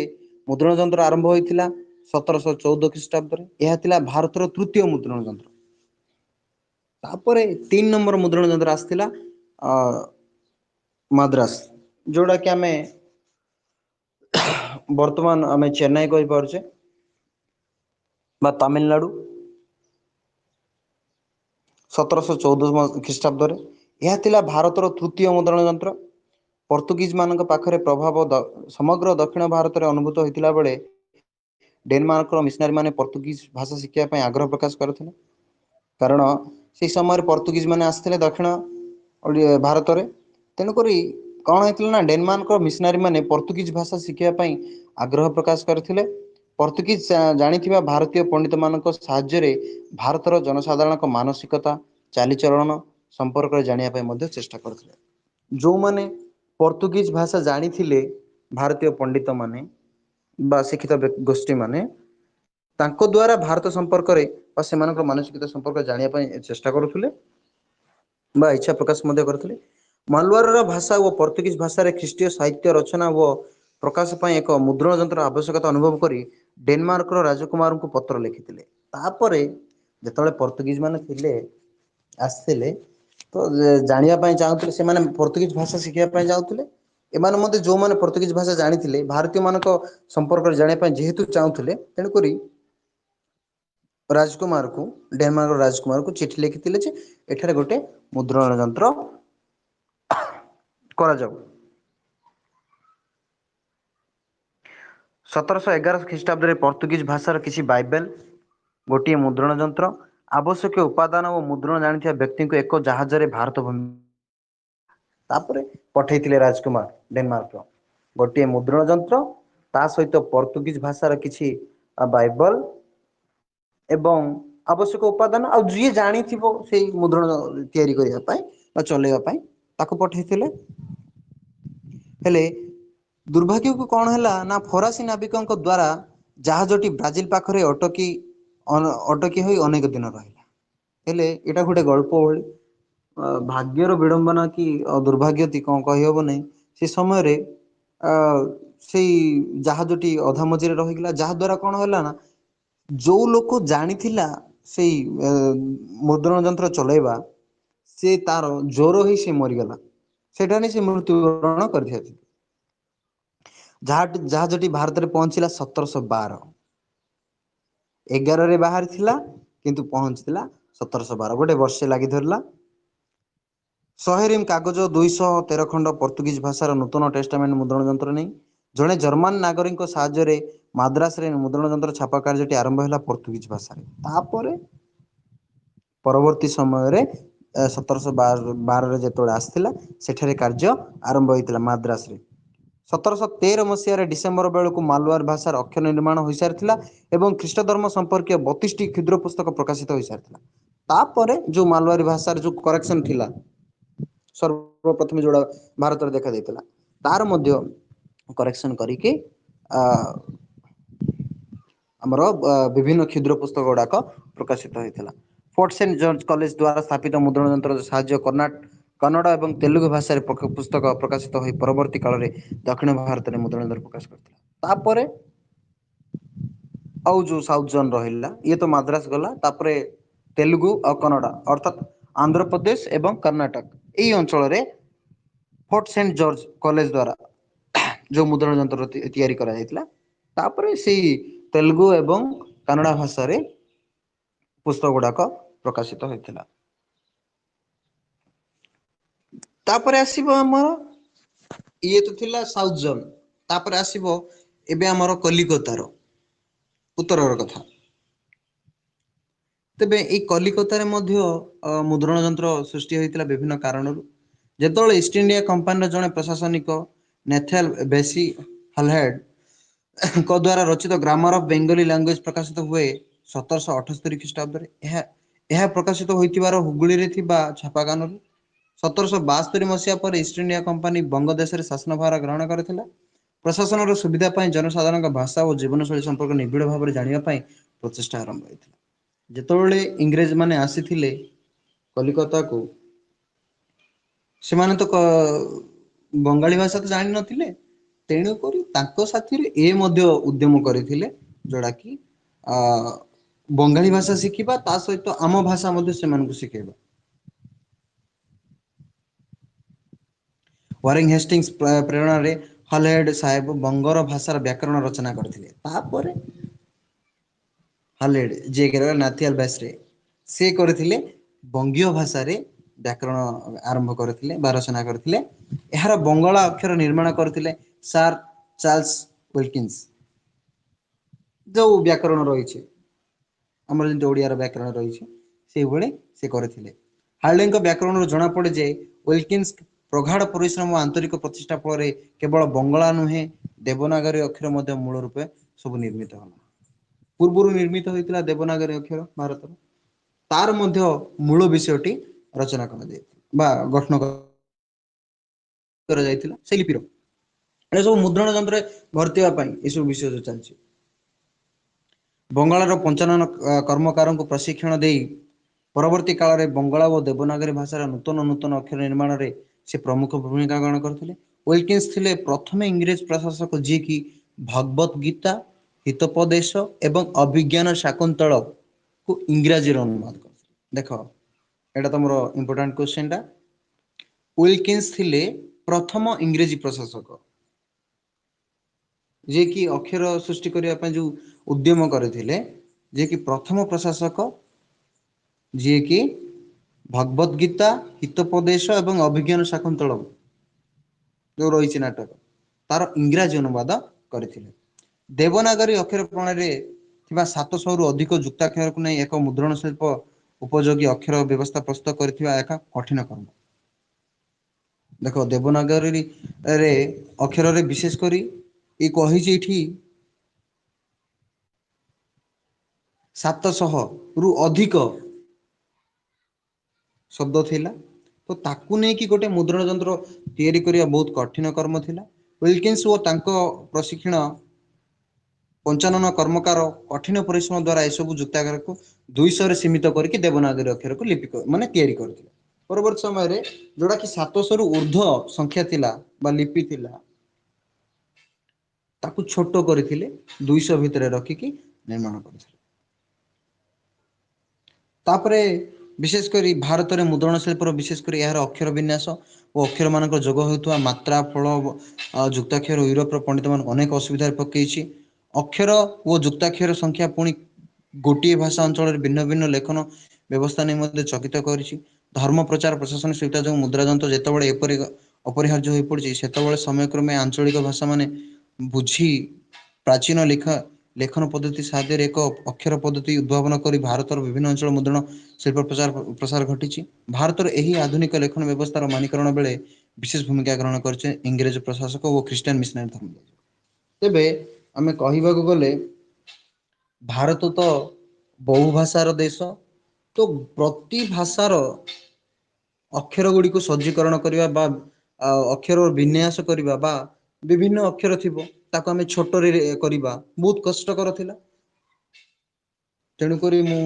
ମୁଦ୍ରଣ ଯନ୍ତ୍ର ଆରମ୍ଭ ହୋଇଥିଲା 1714 ଖ୍ରୀଷ୍ଟାବ୍ଦରେ। ଏହା ଥିଲା ଭାରତର ତୃତୀୟ ମୁଦ୍ରଣ ଯନ୍ତ୍ର। ତାପରେ 3 ନମ୍ବର ମୁଦ୍ରଣ ଯନ୍ତ୍ର ଆସିଥିଲା ମାଦ୍ରାସ, ଯୋଉଟା କି ଆମେ ବର୍ତ୍ତମାନ ଆମେ ଚେନ୍ନାଇ କହିପାରୁଛେ ବା ତାମିଲନାଡୁ। 1714 ଖ୍ରୀଷ୍ଟାବ୍ଦରେ ଏହା ଥିଲା ଭାରତର ତୃତୀୟ ମୁଦ୍ରଣ ଯନ୍ତ୍ର। ପର୍ତ୍ତୁଗିଜ ମାନଙ୍କ ପାଖରେ ପ୍ରଭାବ ସମଗ୍ର ଦକ୍ଷିଣ ଭାରତରେ ଅନୁଭୂତ ହୋଇଥିଲା ବେଳେ ଡେନମାର୍କର ମିଶନାରୀ ମାନେ ପର୍ତ୍ତୁଗିଜ ଭାଷା ଶିଖିବା ପାଇଁ ଆଗ୍ରହ ପ୍ରକାଶ କରିଥିଲେ। କାରଣ ସେହି ସମୟରେ ପର୍ତ୍ତୁଗିଜ ମାନେ ଆସିଥିଲେ ଦକ୍ଷିଣ ଭାରତରେ। ତେଣୁକରି କଣ ହେଇଥିଲା ନା, ଡେନମାର୍କର ମିଶନାରୀ ମାନେ ପର୍ତ୍ତୁଗିଜ ଭାଷା ଶିଖିବା ପାଇଁ ଆଗ୍ରହ ପ୍ରକାଶ କରିଥିଲେ। ପର୍ତ୍ତୁଗିଜ ଜାଣିଥିବା ଭାରତୀୟ ପଣ୍ଡିତ ମାନଙ୍କ ସାହାଯ୍ୟରେ ଭାରତର ଜନସାଧାରଣଙ୍କ ମାନସିକତା ଚାଲିଚଳନ ସମ୍ପର୍କରେ ଜାଣିବା ପାଇଁ ମଧ୍ୟ ଚେଷ୍ଟା କରିଥିଲେ। ଯୋଉମାନେ ପର୍ତ୍ତୁଗିଜ ଭାଷା ଜାଣିଥିଲେ, ଭାରତୀୟ ପଣ୍ଡିତ ମାନେ ବା ଶିକ୍ଷିତ ଗୋଷ୍ଠୀ ମାନେ, ତାଙ୍କ ଦ୍ୱାରା ଭାରତ ସମ୍ପର୍କରେ ବା ସେମାନଙ୍କର ମାନସିକତା ସମ୍ପର୍କରେ ଜାଣିବା ପାଇଁ ଚେଷ୍ଟା କରୁଥିଲେ ବା ଇଚ୍ଛା ପ୍ରକାଶ ମଧ୍ୟ କରୁଥିଲେ। ମାଲୱାରର ଭାଷା ଓ ପର୍ତ୍ତୁଗିଜ ଭାଷାରେ ଖ୍ରୀଷ୍ଟୀୟ ସାହିତ୍ୟ ରଚନା ଓ ପ୍ରକାଶ ପାଇଁ ଏକ ମୁଦ୍ରଣ ଯନ୍ତ୍ର ଆବଶ୍ୟକତା ଅନୁଭବ କରି ଡେନମାର୍କର ରାଜକୁମାରଙ୍କୁ ପତ୍ର ଲେଖିଥିଲେ। ତାପରେ ଯେତେବେଳେ ପର୍ତ୍ତୁଗିଜ ମାନେ ଥିଲେ ଆସିଥିଲେ ତ ଜାଣିବା ପାଇଁ ଚାହୁଁଥିଲେ, ସେମାନେ ପର୍ତ୍ତୁଗିଜ ଭାଷା ଶିଖିବା ପାଇଁ ଚାହୁଁଥିଲେ। ଏମାନେ ମଧ୍ୟ ଯୋଉମାନେ ପର୍ତ୍ତୁଗିଜ ଭାଷା ଜାଣିଥିଲେ ଭାରତୀୟ ମାନଙ୍କ ସମ୍ପର୍କରେ ଜାଣିବା ପାଇଁ ଯେହେତୁ ଚାହୁଁଥିଲେ, ତେଣୁକରି ରାଜକୁମାରକୁ ଡେନମାର୍କର ରାଜକୁମାରକୁ ଚିଠି ଲେଖିଥିଲେ ଯେ ଏଠାରେ ଗୋଟେ ମୁଦ୍ରଣ ଯନ୍ତ୍ର କରାଯାଉ। 1711 ଖ୍ରୀଷ୍ଟାବ୍ଦରେ ପର୍ତ୍ତୁଗିଜ ଭାଷାର କିଛି ବାଇବେଲ, ଗୋଟିଏ ମୁଦ୍ରଣ ଯନ୍ତ୍ର, ଆବଶ୍ୟକୀୟ ଉପାଦାନ ଓ ମୁଦ୍ରଣ ଜାଣିଥିବା ବ୍ୟକ୍ତିଙ୍କୁ ଏକ ଜାହାଜରେ ଭାରତ ଭୂମି ତାପରେ ପଠେଇଥିଲେ ରାଜକୁମାର ଡେନମାର୍କର ଗୋଟିଏ ମୁଦ୍ରଣ ଯନ୍ତ୍ର, ତା ସହିତ ପର୍ତ୍ତୁଗିଜ ଭାଷାର କିଛି ବାଇବଲ ଏବଂ ଆବଶ୍ୟକ ଉପାଦାନ, ଆଉ ଯିଏ ଜାଣିଥିବ ସେଇ ମୁଦ୍ରଣ ତିଆରି କରିବା ପାଇଁ ବା ଚଲେଇବା ପାଇଁ ତାକୁ ପଠେଇଥିଲେ। ହେଲେ ଦୁର୍ଭାଗ୍ୟକୁ କଣ ହେଲା ନା, ଫରାସୀ ନାବିକଙ୍କ ଦ୍ୱାରା ଜାହାଜଟି ବ୍ରାଜିଲ ପାଖରେ ଅଟକି ହୋଇ ଅନେକ ଦିନ ରହିଲା। ହେଲେ ଏଇଟା ଗୋଟେ ଗଳ୍ପ ଭଳି, ଭାଗ୍ୟର ବିଡ଼ମ୍ବନା କି ଦୁର୍ଭାଗ୍ୟତି କଣ କହିହବ ନାହିଁ। ସେ ସମୟରେ ସେଇ ଜାହାଜଟି ଅଧା ମଝିରେ ରହିଗଲା, ଯାହା ଦ୍ୱାରା କଣ ହେଲା ନା, ଯୋଉ ଲୋକ ଜାଣିଥିଲା ସେଇ ମୁଦ୍ରଣ ଯନ୍ତ୍ର ଚଲେଇବା, ସେ ତାର ଜ୍ୱର ହେଇ ସେ ମରିଗଲା। ସେଠାରେ ସେ ମୃତ୍ୟୁବରଣ କରିଥିଲା। ଜାହାଜଟି ଭାରତରେ ପହଞ୍ଚିଲା 1712। 11ରେ ବାହାରିଥିଲା କିନ୍ତୁ ପହଞ୍ଚିଥିଲା 1712, ଗୋଟେ ବର୍ଷେ ଲାଗି ଧରିଲା। 100 ରିମ୍ କାଗଜ, 213 ଖଣ୍ଡ ପର୍ତ୍ତୁଗିଜ ଭାଷାର ନୂତନ ଟେଷ୍ଟାମେଣ୍ଟ ମୁଦ୍ରଣ ଯନ୍ତ୍ର ନେଇ ଜଣେ ଜର୍ମାନ ନାଗରିକଙ୍କ ସାହାଯ୍ୟରେ ମାଦ୍ରାସରେ ମୁଦ୍ରଣ ଯନ୍ତ୍ର ଛାପା କାର୍ଯ୍ୟଟି ଆରମ୍ଭ ହେଲା ପର୍ତ୍ତୁଗିଜ ଭାଷାରେ। ତାପରେ ପରବର୍ତ୍ତୀ ସମୟରେ 1712ରେ ଯେତେବେଳେ ଆସିଥିଲା, ସେଠାରେ କାର୍ଯ୍ୟ ଆରମ୍ଭ ହୋଇଥିଲା ମାଦ୍ରାସରେ। 1713 ମସିହାରେ ଡିସେମ୍ବର ବେଳକୁ ମାଲୱାର ଭାଷାର ଅକ୍ଷର ନିର୍ମାଣ ହୋଇସାରିଥିଲା ଏବଂ ଖ୍ରୀଷ୍ଟ ଧର୍ମ ସମ୍ପର୍କୀୟ 32ଟି କ୍ଷୁଦ୍ର ପୁସ୍ତକ ପ୍ରକାଶିତ ହୋଇସାରିଥିଲା। ତାପରେ ଯୋଉ ମାଲୱାରୀ ଭାଷାର ଯୋଉ କରେକ୍ସନ ଥିଲା, ସର୍ବପ୍ରଥମେ ଯୋଉଟା ଭାରତରେ ଦେଖାଯାଇଥିଲା, ତାର ମଧ୍ୟ କରେକ୍ସନ କରିକି ଆମର ବିଭିନ୍ନ କ୍ଷୁଦ୍ର ପୁସ୍ତକ ଗୁଡାକ ପ୍ରକାଶିତ ହୋଇଥିଲା। ଫୋର୍ଟ ସେଣ୍ଟ ଜର୍ଜ କଲେଜ ଦ୍ୱାରା ସ୍ଥାପିତ ମୁଦ୍ରଣ ଯନ୍ତ୍ର ସାହାଯ୍ୟ କନ୍ନଡ଼ ଏବଂ ତେଲୁଗୁ ଭାଷାରେ ପୁସ୍ତକ ପ୍ରକାଶିତ ହୋଇ ପରବର୍ତ୍ତୀ କାଳରେ ଦକ୍ଷିଣ ଭାରତରେ ମୁଦ୍ରଣ ଯନ୍ତ୍ର ପ୍ରକାଶ କରିଥିଲା। ତାପରେ ଆଉ ଯୋଉ ସାଉଥ ଜୋନ ରହିଲା, ଇଏ ତ ମାଦ୍ରାସ ଗଲା। ତାପରେ ତେଲୁଗୁ ଆଉ କନ୍ନଡା ଅର୍ଥାତ୍ ଆନ୍ଧ୍ରପ୍ରଦେଶ ଏବଂ କର୍ଣ୍ଣାଟକ, ଏଇ ଅଞ୍ଚଳରେ ଫୋର୍ଟ ସେଣ୍ଟ ଜର୍ଜ କଲେଜ ଦ୍ୱାରା ଯୋଉ ମୁଦ୍ରଣ ଯନ୍ତ୍ର ତିଆରି କରାଯାଇଥିଲା, ତାପରେ ସେଇ ତେଲୁଗୁ ଏବଂ କନ୍ନଡା ଭାଷାରେ ପୁସ୍ତକ ଗୁଡାକ ପ୍ରକାଶିତ ହୋଇଥିଲା। तापर आसीबो हमर ये तो थिला साउथ जोन तापर आसीबो एबे हमर कलिकतार उत्तरर कथा तेबे एई कलिकतारे मध्य मुद्रण यंत्र सृष्टि होइतिला विभिन्न कारणरू जेतବେଳେ ଇଷ୍ଟ ଇଣ୍ଡିଆ କମ୍ପାନୀର ଜଣେ ପ୍ରଶାସନିକ ନେଥେଲ ବେସି ହଲହେଡ୍ ଙ୍କ ଦ୍ୱାରା ରଚିତ ଗ୍ରାମର ଅଫ୍ ବେଙ୍ଗଲୀ ଲାଙ୍ଗୁଏଜ ପ୍ରକାଶିତ ହୁଏ 1778 ଖ୍ରୀଷ୍ଟାବ୍ଦରେ ଏହା ପ୍ରକାଶିତ ହୋଇଥିବାର ହୁଗୁଳିରେ ଥିବା ଛାପାଖାନାରୁ 1772 ମସିହା ପରେ ଇଷ୍ଟ ଇଣ୍ଡିଆ କମ୍ପାନୀ ବଙ୍ଗ ଦେଶରେ ଶାସନଭାର ଗ୍ରହଣ କରିଥିଲା ପ୍ରଶାସନର ସୁବିଧା ପାଇଁ ଜନସାଧାରଣଙ୍କ ଭାଷା ଓ ଜୀବନଶୈଳୀ ସମ୍ପର୍କ ନିବିଡ଼ ଭାବରେ ଜାଣିବା ପାଇଁ ପ୍ରଚେଷ୍ଟା ଆରମ୍ଭ ହୋଇଥିଲା ଯେତେବେଳେ ଇଂରେଜ ମାନେ ଆସିଥିଲେ କଲିକତାକୁ ସେମାନେ ତ ବଙ୍ଗାଳୀ ଭାଷା ତ ଜାଣିନଥିଲେ ତେଣୁକରି ତାଙ୍କ ସାଥିରେ ଏ ମଧ୍ୟ ଉଦ୍ୟମ କରିଥିଲେ ଯୋଉଟା କି ବଙ୍ଗାଳୀ ଭାଷା ଶିଖିବା ତା ସହିତ ଆମ ଭାଷା ମଧ୍ୟ ସେମାନଙ୍କୁ ଶିଖେଇବା ୱାରିଂ ହେଷ୍ଟିଂସ୍ ପ୍ରେରଣାରେ ହଲହେଡ୍ ସାହେବ ବଙ୍ଗର ଭାଷାର ବ୍ୟାକରଣ ରଚନା କରିଥିଲେ ତାପରେ ହଲହେଡ୍ ଯିଏ ନାଥିଆଲ ବେସରେ ସେ କରିଥିଲେ ବଙ୍ଗୀୟ ଭାଷାରେ ବ୍ୟାକରଣ ଆରମ୍ଭ କରିଥିଲେ ବା ରଚନା କରିଥିଲେ ଏହାର ବଙ୍ଗଳା ଅକ୍ଷର ନିର୍ମାଣ କରିଥିଲେ ସାର୍ ଚାର୍ଲସ ୱିଲକିନ୍ସ ଯୋଉ ବ୍ୟାକରଣ ରହିଛି ଆମର ଯେମିତି ଓଡ଼ିଆର ବ୍ୟାକରଣ ରହିଛି ସେଇଭଳି ସେ କରିଥିଲେ ହାର୍ଲେଙ୍କ ବ୍ୟାକରଣରୁ ଜଣାପଡ଼େ ଯେ ୱିଲକିନ୍ସ ପ୍ରଗାଢ଼ ପରିଶ୍ରମ ଓ ଆନ୍ତରିକ ପ୍ରଚେଷ୍ଟା ଫଳରେ କେବଳ ବଙ୍ଗଳା ନୁହେଁ ଦେବନାଗରୀ ଅକ୍ଷର ମଧ୍ୟ ମୂଳ ରୂପେ ସବୁ ନିର୍ମିତ ହେଲା ପୂର୍ବରୁ ନିର୍ମିତ ହୋଇଥିଲା ଦେବନାଗରୀ ଅକ୍ଷର ଭାରତର ତାର ମଧ୍ୟ ମୂଳ ବିଷୟଟି ରଚନା କରାଯାଇଥିଲା ବା ଗଠନ କରାଯାଇଥିଲା ସେ ଲିପିର ଏ ସବୁ ମୁଦ୍ରଣ ଯନ୍ତ୍ରରେ ଭର୍ତ୍ତିବା ପାଇଁ ଏସବୁ ବିଷୟ ଯୋଉ ଚାଲିଛି ବଙ୍ଗଳାର ପଞ୍ଚାନନ କର୍ମକାରଙ୍କୁ ପ୍ରଶିକ୍ଷଣ ଦେଇ ପରବର୍ତ୍ତୀ କାଳରେ ବଙ୍ଗଳା ଓ ଦେବନାଗରୀ ଭାଷାର ନୂତନ ଅକ୍ଷର ନିର୍ମାଣରେ ସେ ପ୍ରମୁଖ ଭୂମିକା ଗ୍ରହଣ କରିଥିଲେ ୱିଲକିନ୍ସ ଥିଲେ ପ୍ରଥମେ ଇଂରେଜ ପ୍ରଶାସକ ଯିଏକି ଭଗବତ ଗୀତା ହିତୋପଦେଶ ଏବଂ ଅଭିଜ୍ଞାନ ଶାକୁନ୍ତଳକୁ ଇଂରାଜୀରେ ଅନୁବାଦ କରିଥିଲେ ଦେଖ ଏଇଟା ତମର ଇମ୍ପୋର୍ଟାଣ୍ଟ କ୍ୱେଶ୍ଚିନ୍ଟା ୱିଲକିନ୍ସ ଥିଲେ ପ୍ରଥମ ଇଂରେଜୀ ପ୍ରଶାସକ ଯିଏକି ଅକ୍ଷର ସୃଷ୍ଟି କରିବା ପାଇଁ ଯୋଉ ଉଦ୍ୟମ କରିଥିଲେ ଯିଏକି ପ୍ରଥମ ପ୍ରଶାସକ ଯିଏକି ଭଗବତ ଗୀତା ହିତୋପଦେଶ ଏବଂ ଅଭିଜ୍ଞାନ ଶାକୁନ୍ତଳମ୍ ଯୋଉ ରହିଛି ନାଟକ ତାର ଇଂରାଜୀ ଅନୁବାଦ କରିଥିଲେ ଦେବନାଗରୀ ଅକ୍ଷର ପ୍ରଣାଳୀରେ ଥିବା 700ରୁ ଅଧିକ ଯୁକ୍ତାକ୍ଷରକୁ ନେଇ ଏକ ମୁଦ୍ରଣ ଶିଳ୍ପ ଉପଯୋଗୀ ଅକ୍ଷର ବ୍ୟବସ୍ଥା ପ୍ରସ୍ତୁତ କରିଥିବା ଏକ କଠିନ କର୍ମ ଦେଖ ଦେବନାଗରୀରେ ଅକ୍ଷରରେ ବିଶେଷ କରି ଏ କହିଛି ଏଠି 700ରୁ ଅଧିକ ଶବ୍ଦ ଥିଲା ତ ତାକୁ ନେଇକି ଗୋଟେ ମୁଦ୍ରଣ ଯନ୍ତ୍ର ତିଆରି କରିବା ବହୁତ କଠିନ କର୍ମ ଥିଲା ୱିଲକିନ୍ସ ଓ ତାଙ୍କ ପ୍ରଶିକ୍ଷଣ ପଞ୍ଚାନନ କର୍ମକାର କଠିନ ପରିଶ୍ରମ ଦ୍ଵାରା ଏସବୁ ଯୁକ୍ତାକ୍ଷରକୁ 200ରେ ସୀମିତ କରିକି ଦେବନାଗରୀ ଅକ୍ଷରକୁ ଲିପି ମାନେ ତିଆରି କରିଥିଲେ ପରବର୍ତ୍ତୀ ସମୟରେ ଯୋଉଟା କି 700ରୁ ଉର୍ଦ୍ଧ୍ୱ ସଂଖ୍ୟା ଥିଲା ବା ଲିପି ଥିଲା ତାକୁ ଛୋଟ କରିଥିଲେ 200 ଭିତରେ ରଖିକି ନିର୍ମାଣ କରିଥିଲେ ତାପରେ ବିଶେଷ କରି ଭାରତରେ ମୁଦ୍ରଣ ଶିଳ୍ପର ବିଶେଷ କରି ଏହାର ଅକ୍ଷର ବିନ୍ୟାସ ଓ ଅକ୍ଷର ମାନଙ୍କ ଯୋଗ ହେଉଥିବା ମାତ୍ରା ଫଳ ଯୁକ୍ତାକ୍ଷର ୟୁରୋପର ପଣ୍ଡିତ ମାନଙ୍କୁ ଅନେକ ଅସୁବିଧାରେ ପକେଇଛି ଅକ୍ଷର ଓ ଯୁକ୍ତାକ୍ଷର ସଂଖ୍ୟା ପୁଣି ଗୋଟିଏ ଭାଷା ଅଞ୍ଚଳରେ ଭିନ୍ନ ଭିନ୍ନ ଲେଖନ ବ୍ୟବସ୍ଥା ନେଇ ମଧ୍ୟ ଚକିତ କରିଛି ଧର୍ମ ପ୍ରଚାର ପ୍ରଶାସନ ସହିତ ଯୋଉ ମୁଦ୍ରା ଯନ୍ତ୍ର ଯେତେବେଳେ ଏପରି ଅପରିହାର୍ଯ୍ୟ ହୋଇପଡିଛି ସେତେବେଳେ ସମୟକ୍ରମେ ଆଞ୍ଚଳିକ ଭାଷା ମାନେ ବୁଝି ପ୍ରାଚୀନ ଲେଖନ ପଦ୍ଧତି ସାହାଯ୍ୟରେ ଏକ ଅକ୍ଷର ପଦ୍ଧତି ଉଦ୍ଭାବନ କରି ଭାରତର ବିଭିନ୍ନ ଅଞ୍ଚଳ ମୁଦ୍ରଣ ଶିଳ୍ପ ପ୍ରସାର ଘଟିଛି ଭାରତର ଏହି ଆଧୁନିକ ଲେଖନ ବ୍ୟବସ୍ଥାର ମାନିକରଣ ବେଳେ ବିଶେଷ ଭୂମିକା ଗ୍ରହଣ କରିছে ଇଂରେଜ ପ୍ରଶାସକ ଓ ଖ୍ରୀଷ୍ଟିୟାନ ମିଶନାରୀ ଧର୍ମ ତେବେ ଆମେ କହିବାକୁ ଗଲେ ଭାରତ ତ ବହୁ ଭାଷାର ଦେଶ ତ ପ୍ରତି ଭାଷାର ଅକ୍ଷର ଗୁଡିକୁ ସଜ୍ଜୀକରଣ କରିବା ବା ଅକ୍ଷର ବିନ୍ୟାସ କରିବା ବା ବିଭିନ୍ନ ଅକ୍ଷର ଥିବ ତାକୁ ଆମେ ଛୋଟରେ କରିବା ବହୁତ କଷ୍ଟକର ଥିଲା ତେଣୁକରି ମୁଁ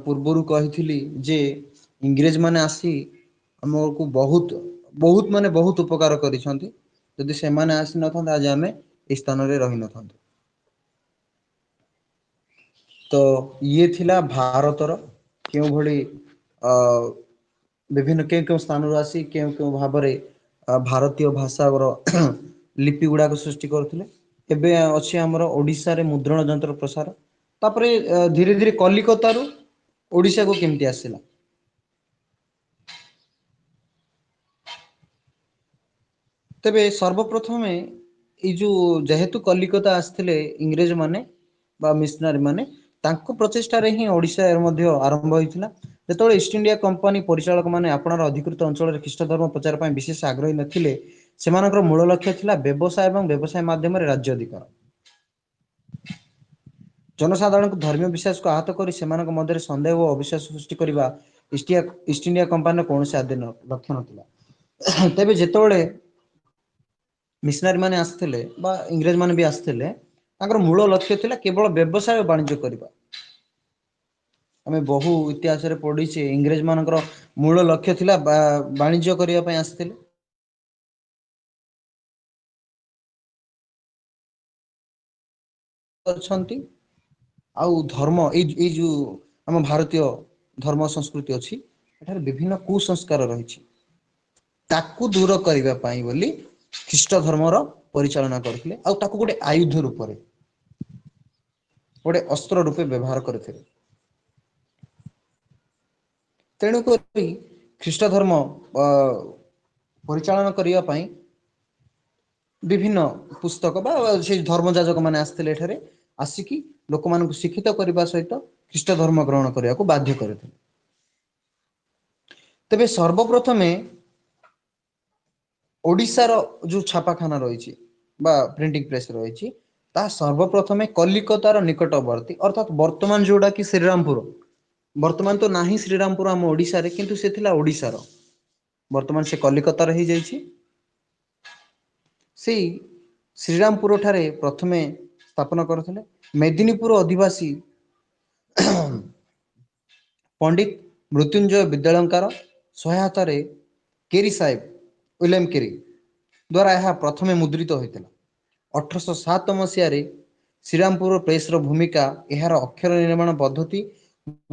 ପୂର୍ବରୁ କହିଥିଲି ଯେ ଇଂରେଜ ମାନେ ଆସି ଆମକୁ ବହୁତ ମାନେ ବହୁତ ଉପକାର କରିଛନ୍ତି ଯଦି ସେମାନେ ଆସିନଥାନ୍ତେ ଆଜି ଆମେ ଏଇ ସ୍ଥାନରେ ରହିନଥାନ୍ତୁ ତ ଇଏ ଥିଲା ଭାରତର କେଉଁଭଳି ଅ ବିଭିନ୍ନ କେଉଁ କେଉଁ ସ୍ଥାନରୁ ଆସି କେଉଁ କେଉଁ ଭାବରେ ଭାରତୀୟ ଭାଷାର ଲିପି ଗୁଡାକ ସୃଷ୍ଟି କରୁଥିଲେ ଏବେ ଅଛି ଆମର ଓଡିଶାରେ ମୁଦ୍ରଣ ଯନ୍ତ୍ର ପ୍ରସାର ତାପରେ ଧୀରେ ଧୀରେ କଲିକତାରୁ ଓଡିଶାକୁ କେମିତି ଆସିଲା ତେବେ ସର୍ବପ୍ରଥମେ ଏଇ ଯୋଉ ଯେହେତୁ କଲିକତା ଆସିଥିଲେ ଇଂରେଜ ମାନେ ବା ମିଶନାରୀ ମାନେ, ତାଙ୍କ ପ୍ରଚେଷ୍ଟାରେ ହିଁ ଓଡ଼ିଶା ମଧ୍ୟ ଆରମ୍ଭ ହୋଇଥିଲା। ଯେତେବେଳେ ଇଷ୍ଟ ଇଣ୍ଡିଆ କମ୍ପାନୀ ପରିଚାଳକ ମାନେ ଆପଣାର ଅଧିକୃତ ଅଞ୍ଚଳରେ ଖ୍ରୀଷ୍ଟ ଧର୍ମ ପ୍ରଚାର ପାଇଁ ବିଶେଷ ଆଗ୍ରହୀ ନଥିଲେ, ସେମାନଙ୍କର ମୂଳ ଲକ୍ଷ୍ୟ ଥିଲା ବ୍ୟବସାୟ ଏବଂ ବ୍ୟବସାୟ ମାଧ୍ୟମରେ ରାଜ୍ୟ ଅଧିକାର। ଜନସାଧାରଣଙ୍କୁ ଧର୍ମୀୟ ବିଶ୍ୱାସକୁ ଆହତ କରି ସେମାନଙ୍କ ମଧ୍ୟରେ ସନ୍ଦେହ ଓ ଅବିଶ୍ୱାସ ସୃଷ୍ଟି କରିବା ଇଷ୍ଟ ଇଣ୍ଡିଆ କମ୍ପାନୀର କୌଣସି ଆଦି ଲକ୍ଷ୍ୟ ନଥିଲା। ତେବେ ଯେତେବେଳେ ମିଶନାରୀ ମାନେ ଆସିଥିଲେ ବା ଇଂରେଜ ମାନେ ବି ଆସିଥିଲେ, ତାଙ୍କର ମୂଳ ଲକ୍ଷ୍ୟ ଥିଲା କେବଳ ବ୍ୟବସାୟ ଓ ବାଣିଜ୍ୟ କରିବା। ଆମେ ବହୁ ଇତିହାସରେ ପଢିଛେ ଇଂରେଜ ମାନଙ୍କର ମୂଳ ଲକ୍ଷ୍ୟ ଥିଲା ବାଣିଜ୍ୟ କରିବା ପାଇଁ ଆସିଥିଲେ। ଅଛନ୍ତି ଆଉ ଧର୍ମ ଏଇ ଯୋଉ ଆମ ଭାରତୀୟ ଧର୍ମ ସଂସ୍କୃତି ଅଛି, ଏଠାରେ ବିଭିନ୍ନ କୁସଂସ୍କାର ରହିଛି। ତାକୁ ଦୂର କରିବା ପାଇଁ ବୋଲି ଖ୍ରୀଷ୍ଟ ଧର୍ମର ପରିଚାଳନା କରିଥିଲେ, ଆଉ ତାକୁ ଗୋଟେ ଆୟୁଧ ରୂପରେ, ଗୋଟେ ଅସ୍ତ୍ର ରୂପେ ବ୍ୟବହାର କରିଥିଲେ। ତେଣୁକରି ଖ୍ରୀଷ୍ଟ ଧର୍ମ ପରିଚାଳନା କରିବା ପାଇଁ ବିଭିନ୍ନ ପୁସ୍ତକ ବା ସେଇ ଧର୍ମ ଯାଜକ ମାନେ ଆସିଥିଲେ ଏଠାରେ, ଆସିକି ଲୋକମାନଙ୍କୁ ଶିକ୍ଷିତ କରିବା ସହିତ ଖ୍ରୀଷ୍ଟ ଧର୍ମ ଗ୍ରହଣ କରିବାକୁ ବାଧ୍ୟ କରିଥିଲେ। ତେବେ ସର୍ବପ୍ରଥମେ ଓଡ଼ିଶାର ଯୋଉ ଛାପାଖାନା ରହିଛି ବା ପ୍ରିଣ୍ଟିଂ ପ୍ରେସ ରହିଛି, ତାହା ସର୍ବପ୍ରଥମେ କଲିକତାର ନିକଟବର୍ତ୍ତୀ ଅର୍ଥାତ୍ ବର୍ତ୍ତମାନ ଯୋଉଟା କି ଶ୍ରୀରାମପୁର, ବର୍ତ୍ତମାନ ତ ନାହିଁ ଶ୍ରୀରାମପୁର ଆମ ଓଡ଼ିଶାରେ, କିନ୍ତୁ ସେ ଥିଲା ଓଡ଼ିଶାର, ବର୍ତ୍ତମାନ ସେ କଲିକତାର ହେଇଯାଇଛି। ସେଇ ଶ୍ରୀରାମପୁର ଠାରେ ପ୍ରଥମେ ସ୍ଥାପନ କରିଥିଲେ। ମେଦିନୀପୁର ଅଧିବାସୀ ପଣ୍ଡିତ ମୃତ୍ୟୁଞ୍ଜୟ ବିଦ୍ୟାଳୟଙ୍କର ସହାୟତାରେ କେରି ସାହେବ ୱିଲିୟମ କେରି ଦ୍ୱାରା ଏହା ପ୍ରଥମେ ମୁଦ୍ରିତ ହୋଇଥିଲା। 1807 ମସିହାରେ ଶ୍ରୀରାମପୁର ପ୍ରେସର ଭୂମିକା, ଏହାର ଅକ୍ଷର ନିର୍ମାଣ ପଦ୍ଧତି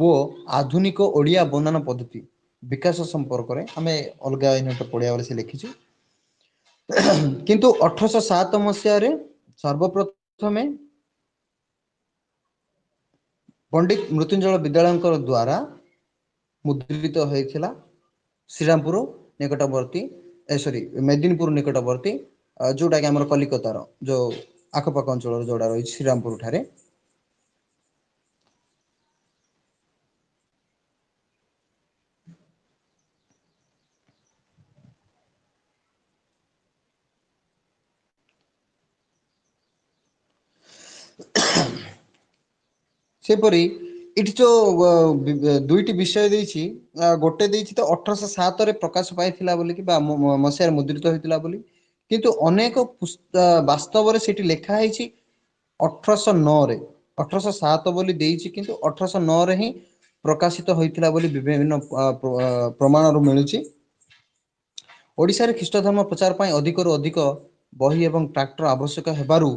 ଓ ଆଧୁନିକ ଓଡ଼ିଆ ବନାନ ପଦ୍ଧତି ବିକାଶ ସମ୍ପର୍କରେ ଆମେ ଅଲଗା ୟୁନିଟରେ ପଢ଼ିବା ବେଳେ ସେ ଲେଖିଛୁ। କିନ୍ତୁ 1807 ମସିହାରେ ସର୍ବପ୍ରଥମେ ପଣ୍ଡିତ ମୃତ୍ୟୁଞ୍ଜୟ ବିଦ୍ୟାଳୟଙ୍କ ଦ୍ୱାରା ମୁଦ୍ରିତ ହୋଇଥିଲା ଶ୍ରୀରାମପୁର ନିକଟବର୍ତ୍ତୀ ମେଦିନୀପୁର ନିକଟବର୍ତ୍ତୀ, ଯୋଉଟା କି ଆମର କଲିକତାର ଯୋଉ ଆଖପାଖ ଅଞ୍ଚଳରେ ଯୋଉଟା ରହିଛି ଶ୍ରୀରାମପୁର ଠାରେ। ସେପରି ଏଠି ଯୋଉ ଦୁଇଟି ବିଷୟ ଦେଇଛି, ଗୋଟେ ଦେଇଛି ତ 1807ରେ ପ୍ରକାଶ ପାଇଥିଲା ବୋଲିକି ବା ମସିହାରେ ମୁଦ୍ରିତ ହେଇଥିଲା ବୋଲି, କିନ୍ତୁ ଅନେକ ବାସ୍ତବରେ ସେଠି ଲେଖା ହେଇଛି 1809ରେ, 1807 ବୋଲି ଦେଇଛି କିନ୍ତୁ 1809ରେ ହିଁ ପ୍ରକାଶିତ ହୋଇଥିଲା ବୋଲି ବିଭିନ୍ନ ପ୍ରମାଣରୁ ମିଳୁଛି। ଓଡ଼ିଶାରେ ଖ୍ରୀଷ୍ଟ ଧର୍ମ ପ୍ରଚାର ପାଇଁ ଅଧିକରୁ ଅଧିକ ବହି ଏବଂ ଟ୍ରାକ୍ଟର ଆବଶ୍ୟକ ହେବାରୁ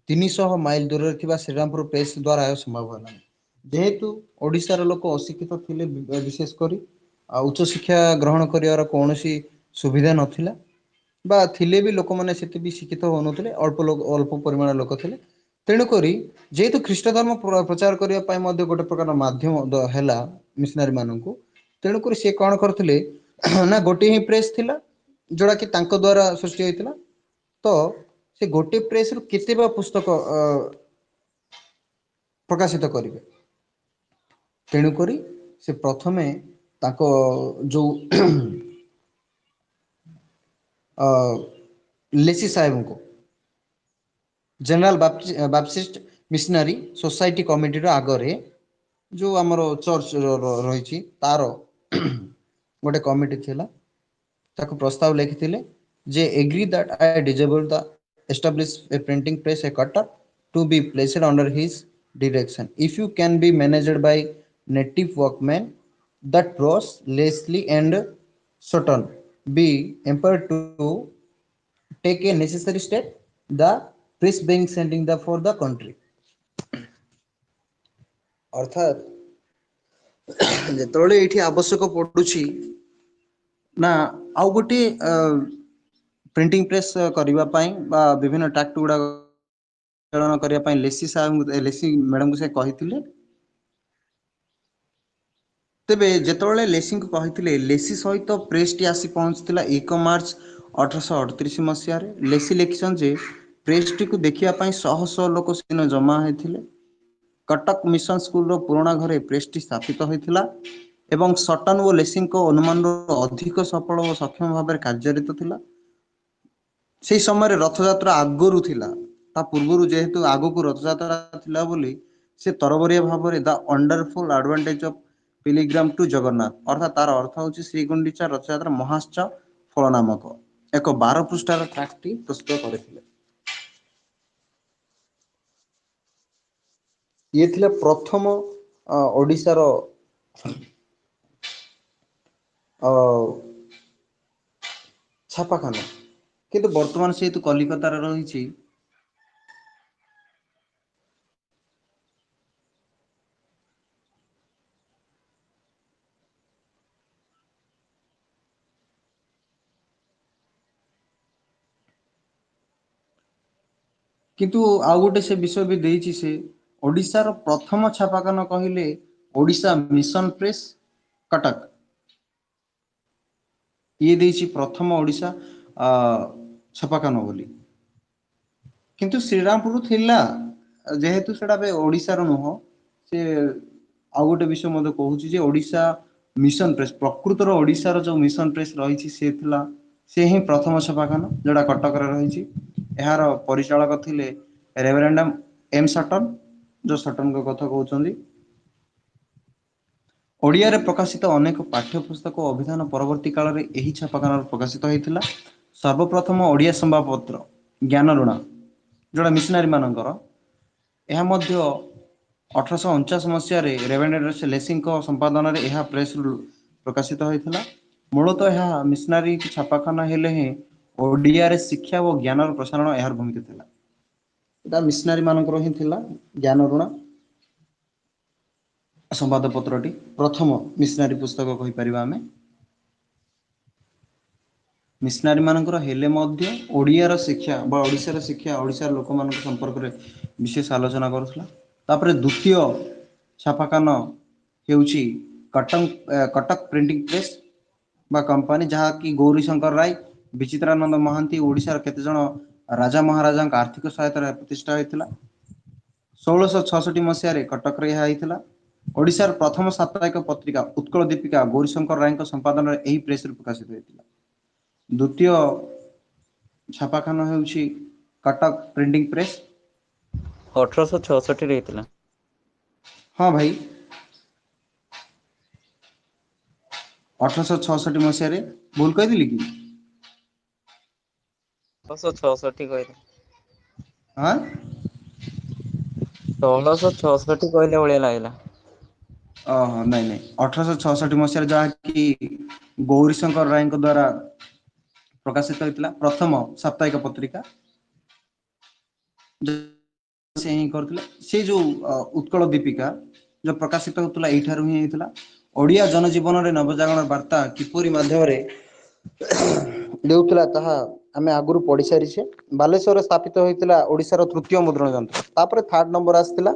300 ମାଇଲ ଦୂରରେ ଥିବା ଶ୍ରୀରାମପୁର ପ୍ରେସ୍ ଦ୍ଵାରା ଏହା ସମ୍ଭବ ହେଲା। ଯେହେତୁ ଓଡ଼ିଶାର ଲୋକ ଅଶିକ୍ଷିତ ଥିଲେ ବିଶେଷ କରି, ଆଉ ଉଚ୍ଚଶିକ୍ଷା ଗ୍ରହଣ କରିବାର କୌଣସି ସୁବିଧା ନଥିଲା, ବା ଥିଲେ ବି ଲୋକମାନେ ସେତେ ବି ଶିକ୍ଷିତ ହଉନଥିଲେ, ଅଳ୍ପ ପରିମାଣ ଲୋକ ଥିଲେ। ତେଣୁକରି ଯେହେତୁ ଖ୍ରୀଷ୍ଟ ଧର୍ମ ପ୍ରଚାର କରିବା ପାଇଁ ମଧ୍ୟ ଗୋଟେ ପ୍ରକାର ମାଧ୍ୟମ ହେଲା ମିସନାରୀ ମାନଙ୍କୁ, ତେଣୁକରି ସେ କଣ କରିଥିଲେ ନା ଗୋଟିଏ ହିଁ ପ୍ରେସ୍ ଥିଲା ଯୋଉଟା କି ତାଙ୍କ ଦ୍ଵାରା ସୃଷ୍ଟି ହେଇଥିଲା। ତ ସେ ଗୋଟେ ପ୍ରେସ ରୁ କେତେ ବା ପୁସ୍ତକ ପ୍ରକାଶିତ କରିବେ, ତେଣୁକରି ସେ ପ୍ରଥମେ ତାଙ୍କ ଯୋଉ ଲେସି ସାହେବଙ୍କୁ ଜେନେରାଲ ବାପ୍ଟିଷ୍ଟ ମିଶନାରୀ ସୋସାଇଟି କମିଟିର ଆଗରେ ଯୋଉ ଆମର ଚର୍ଚ୍ଚ ରହିଛି ତାର ଗୋଟେ କମିଟି ଥିଲା, ତାକୁ ପ୍ରସ୍ତାବ ଲେଖିଥିଲେ ଯେ agree that I desirable the establish a printing press a Cuttack to be placed under his direction. If you can be managed by native workmen, that Ross, Leslie and Sutton be empowered to take a necessary step, the press being sending the for the country. ଅର୍ଥାତ୍ ଯେତେବେଳେ ଏଇଠି ଆବଶ୍ୟକ ପଡୁଛି ନା ଆଉ ଗୋଟିଏ printing press କରିବା ପାଇଁ ବା ବିଭିନ୍ନ ଟ୍ରାକ୍ଟ ଗୁଡାକ ଚାଳନ କରିବା ପାଇଁ ଲେସି ମ୍ୟାଡାମଙ୍କୁ ସେ କହିଥିଲେ। ତେବେ ଯେତେବେଳେ ଲେସିଙ୍କୁ କହିଥିଲେ, ଲେସି ସହିତ ପ୍ରେସଟି ଆସି ପହଞ୍ଚିଥିଲା 1 ମାର୍ଚ୍ଚ 1838 ଲେସି ଲେଖିଛନ୍ତି ଯେ ପ୍ରେସଟିକୁ ଦେଖିବା ପାଇଁ ଶହ ଶହ ଲୋକ ସେଦିନ ଜମା ହୋଇଥିଲେ। କଟକ ମିଶନ ସ୍କୁଲର ପୁରୁଣା ଘରେ ପ୍ରେସଟି ସ୍ଥାପିତ ହୋଇଥିଲା ଏବଂ ସଟନ ଓ ଲେସିଙ୍କ ଅନୁମାନରୁ ଅଧିକ ସଫଳ ଓ ସକ୍ଷମ ଭାବରେ କାର୍ଯ୍ୟରତ ଥିଲା। ସେହି ସମୟରେ ରଥଯାତ୍ରା ଆଗରୁ ଥିଲା, ତା ପୂର୍ବରୁ ଯେହେତୁ ଆଗକୁ ରଥଯାତ୍ରା ଥିଲା ବୋଲି ସେ ତରବରିଆ ଭାବରେ ଦ ୱଣ୍ଡରଫୁଲ ଆଡଭାଣ୍ଟେଜ ଅଫ ପିଲିଗ୍ରାମ ଟୁ ଜଗନ୍ନାଥ, ଅର୍ଥାତ୍ ତାର ଅର୍ଥ ହେଉଛି ଶ୍ରୀଗୁଣ୍ଡିଚା ରଥଯାତ୍ରା ମହାଶ୍ଚ ଫଳ ନାମକ ଏକ 12 ପୃଷ୍ଠାର ଟ୍ରାକ୍ଟଟି ପ୍ରସ୍ତୁତ କରିଥିଲେ। ଇଏ ଥିଲା ପ୍ରଥମ ଓଡ଼ିଶାର ଛାପାଖାନା। କିନ୍ତୁ ବର୍ତ୍ତମାନ ସେ ହେତୁ କଲିକତାରେ ରହିଛି, କିନ୍ତୁ ଆଉ ଗୋଟେ ସେ ବିଷୟ ବି ଦେଇଛି, ସେ ଓଡ଼ିଶାର ପ୍ରଥମ ଛାପାଖାନା କହିଲେ ଓଡ଼ିଶା ମିଶନ ପ୍ରେସ୍ କଟକ। ଇଏ ଦେଇଛି ପ୍ରଥମ ଓଡ଼ିଶା ଛାପାଖାନା ବୋଲି। କିନ୍ତୁ ଶ୍ରୀରାମପୁର ଥିଲା, ଯେହେତୁ ସେଟା ଏବେ ଓଡ଼ିଶାର ନୁହଁ, ସେ ଆଉ ଗୋଟେ ବିଷୟ ମଧ୍ୟ କହୁଛି ଯେ ଓଡ଼ିଶା ମିଶନ ପ୍ରେସ୍, ପ୍ରକୃତର ଓଡ଼ିଶାର ଯେଉଁ ମିଶନ ପ୍ରେସ୍ ରହିଛି ସେ ଥିଲା, ସେ ହିଁ ପ୍ରଥମ ଛପାଖାନା ଯେଉଁଟା କଟକରେ ରହିଛି। ଏହାର ପରିଚାଳକ ଥିଲେ ରେଭରେଣ୍ଡମ ଏମ୍ ସଟନ, ଯେଉଁ ସଟନଙ୍କ କଥା କହୁଛନ୍ତି। ଓଡ଼ିଆରେ ପ୍ରକାଶିତ ଅନେକ ପାଠ୍ୟପୁସ୍ତକ ଓ ଅଭିଧାନ ପରବର୍ତ୍ତୀ କାଳରେ ଏହି ଛାପାଖାନାରୁ ପ୍ରକାଶିତ ହୋଇଥିଲା। ସର୍ବପ୍ରଥମ ଓଡ଼ିଆ ସମ୍ବାଦପତ୍ର ଜ୍ଞାନରୁଣା, ଯେଉଁଟା ମିଶନାରୀ ମାନଙ୍କର, ଏହା ମଧ୍ୟ 1849 ମସିହାରେ ରେଭେଣ୍ଡ ଲେସିଙ୍କ ସମ୍ପାଦନାରେ ଏହା ପ୍ରେସ୍ରୁ ପ୍ରକାଶିତ ହୋଇଥିଲା। ମୂଳତଃ ଏହା ମିଶନାରୀ ଛାପାଖାନା ହେଲେ ହିଁ ଓଡ଼ିଆରେ ଶିକ୍ଷା ଓ ଜ୍ଞାନର ପ୍ରସାରଣ ଏହାର ଭୂମିକା ଥିଲା। ଏଟା ମିଶନାରୀ ମାନଙ୍କର ହିଁ ଥିଲା ଜ୍ଞାନରୁଣା ସମ୍ବାଦପତ୍ରଟି, ପ୍ରଥମ ମିଶନାରୀ ପୁସ୍ତକ କହିପାରିବା ଆମେ। ମିଶନାରୀ ମାନଙ୍କର ହେଲେ ମଧ୍ୟ ଓଡ଼ିଆର ଶିକ୍ଷା ବା ଓଡ଼ିଶାର ଶିକ୍ଷା, ଓଡ଼ିଶାର ଲୋକମାନଙ୍କ ସମ୍ପର୍କରେ ବିଶେଷ ଆଲୋଚନା କରୁଥିଲା। ତାପରେ ଦ୍ୱିତୀୟ ଛାପାଖାନା ହେଉଛି କଟକ ପ୍ରିଣ୍ଟିଂ ପ୍ରେସ୍ ବା କମ୍ପାନୀ, ଯାହାକି ଗୌରୀଶଙ୍କର ରାୟ, ବିଚିତ୍ରାନନ୍ଦ ମହାନ୍ତି, ଓଡ଼ିଶାର କେତେଜଣ ରାଜା ମହାରାଜାଙ୍କ ଆର୍ଥିକ ସହାୟତାରେ ପ୍ରତିଷ୍ଠା ହୋଇଥିଲା। 1666 ମସିହାରେ କଟକରେ ଏହା ହେଇଥିଲା। ଓଡ଼ିଶାର ପ୍ରଥମ ସାପ୍ତାହିକ ପତ୍ରିକା ଉତ୍କଳ ଦୀପିକା ଗୌରୀଶଙ୍କର ରାୟଙ୍କ ସମ୍ପାଦନାରେ ଏହି ପ୍ରେସ୍ରେ ପ୍ରକାଶିତ ହୋଇଥିଲା। ଦ୍ୱିତୀୟ ଛାପାଖାନା ହେଉଛି କଟକ ପ୍ରିଣ୍ଟିଂ ପ୍ରେସ୍। 1866 ରେ ହେଇଥିଲା। ହଁ ଭାଇ, 1866 ମସିହାରେ, ଭୁଲ କହିଥିଲି କି? 1666 କହିଲେ। ହଁ 1666 କହିଲା ଭଳିଆ ଲାଗିଲା। ଓହୋ, ନାଇଁ ନାଇଁ, 1866 ମସିହାରେ, ଯାହାକି ଗୌରୀଶଙ୍କର ରାୟଙ୍କ ଦ୍ଵାରା ପ୍ରକାଶିତ ହୋଇଥିଲା, ପ୍ରଥମ ସାପ୍ତାହିକ ପତ୍ରିକା ସେ ହିଁ କରିଥିଲେ। ସେ ଯୋଉ ଉତ୍କଳ ଦୀପିକା ଯୋଉ ପ୍ରକାଶିତ ହଉଥିଲା ଏଇଠାରୁ ହିଁ ହେଇଥିଲା। ଓଡ଼ିଆ ଜନଜୀବନରେ ନବଜାଗରଣ ବାର୍ତ୍ତା କିପରି ମାଧ୍ୟମରେ ଦେଉଥିଲା ତାହା ଆମେ ଆଗରୁ ପଢି ସାରିଛେ। ବାଲେଶ୍ୱରରେ ସ୍ଥାପିତ ହୋଇଥିଲା ଓଡ଼ିଶାର ତୃତୀୟ ମୁଦ୍ରଣ ଯନ୍ତ୍ର। ତାପରେ ଥାର୍ଡ ନମ୍ବର ଆସିଥିଲା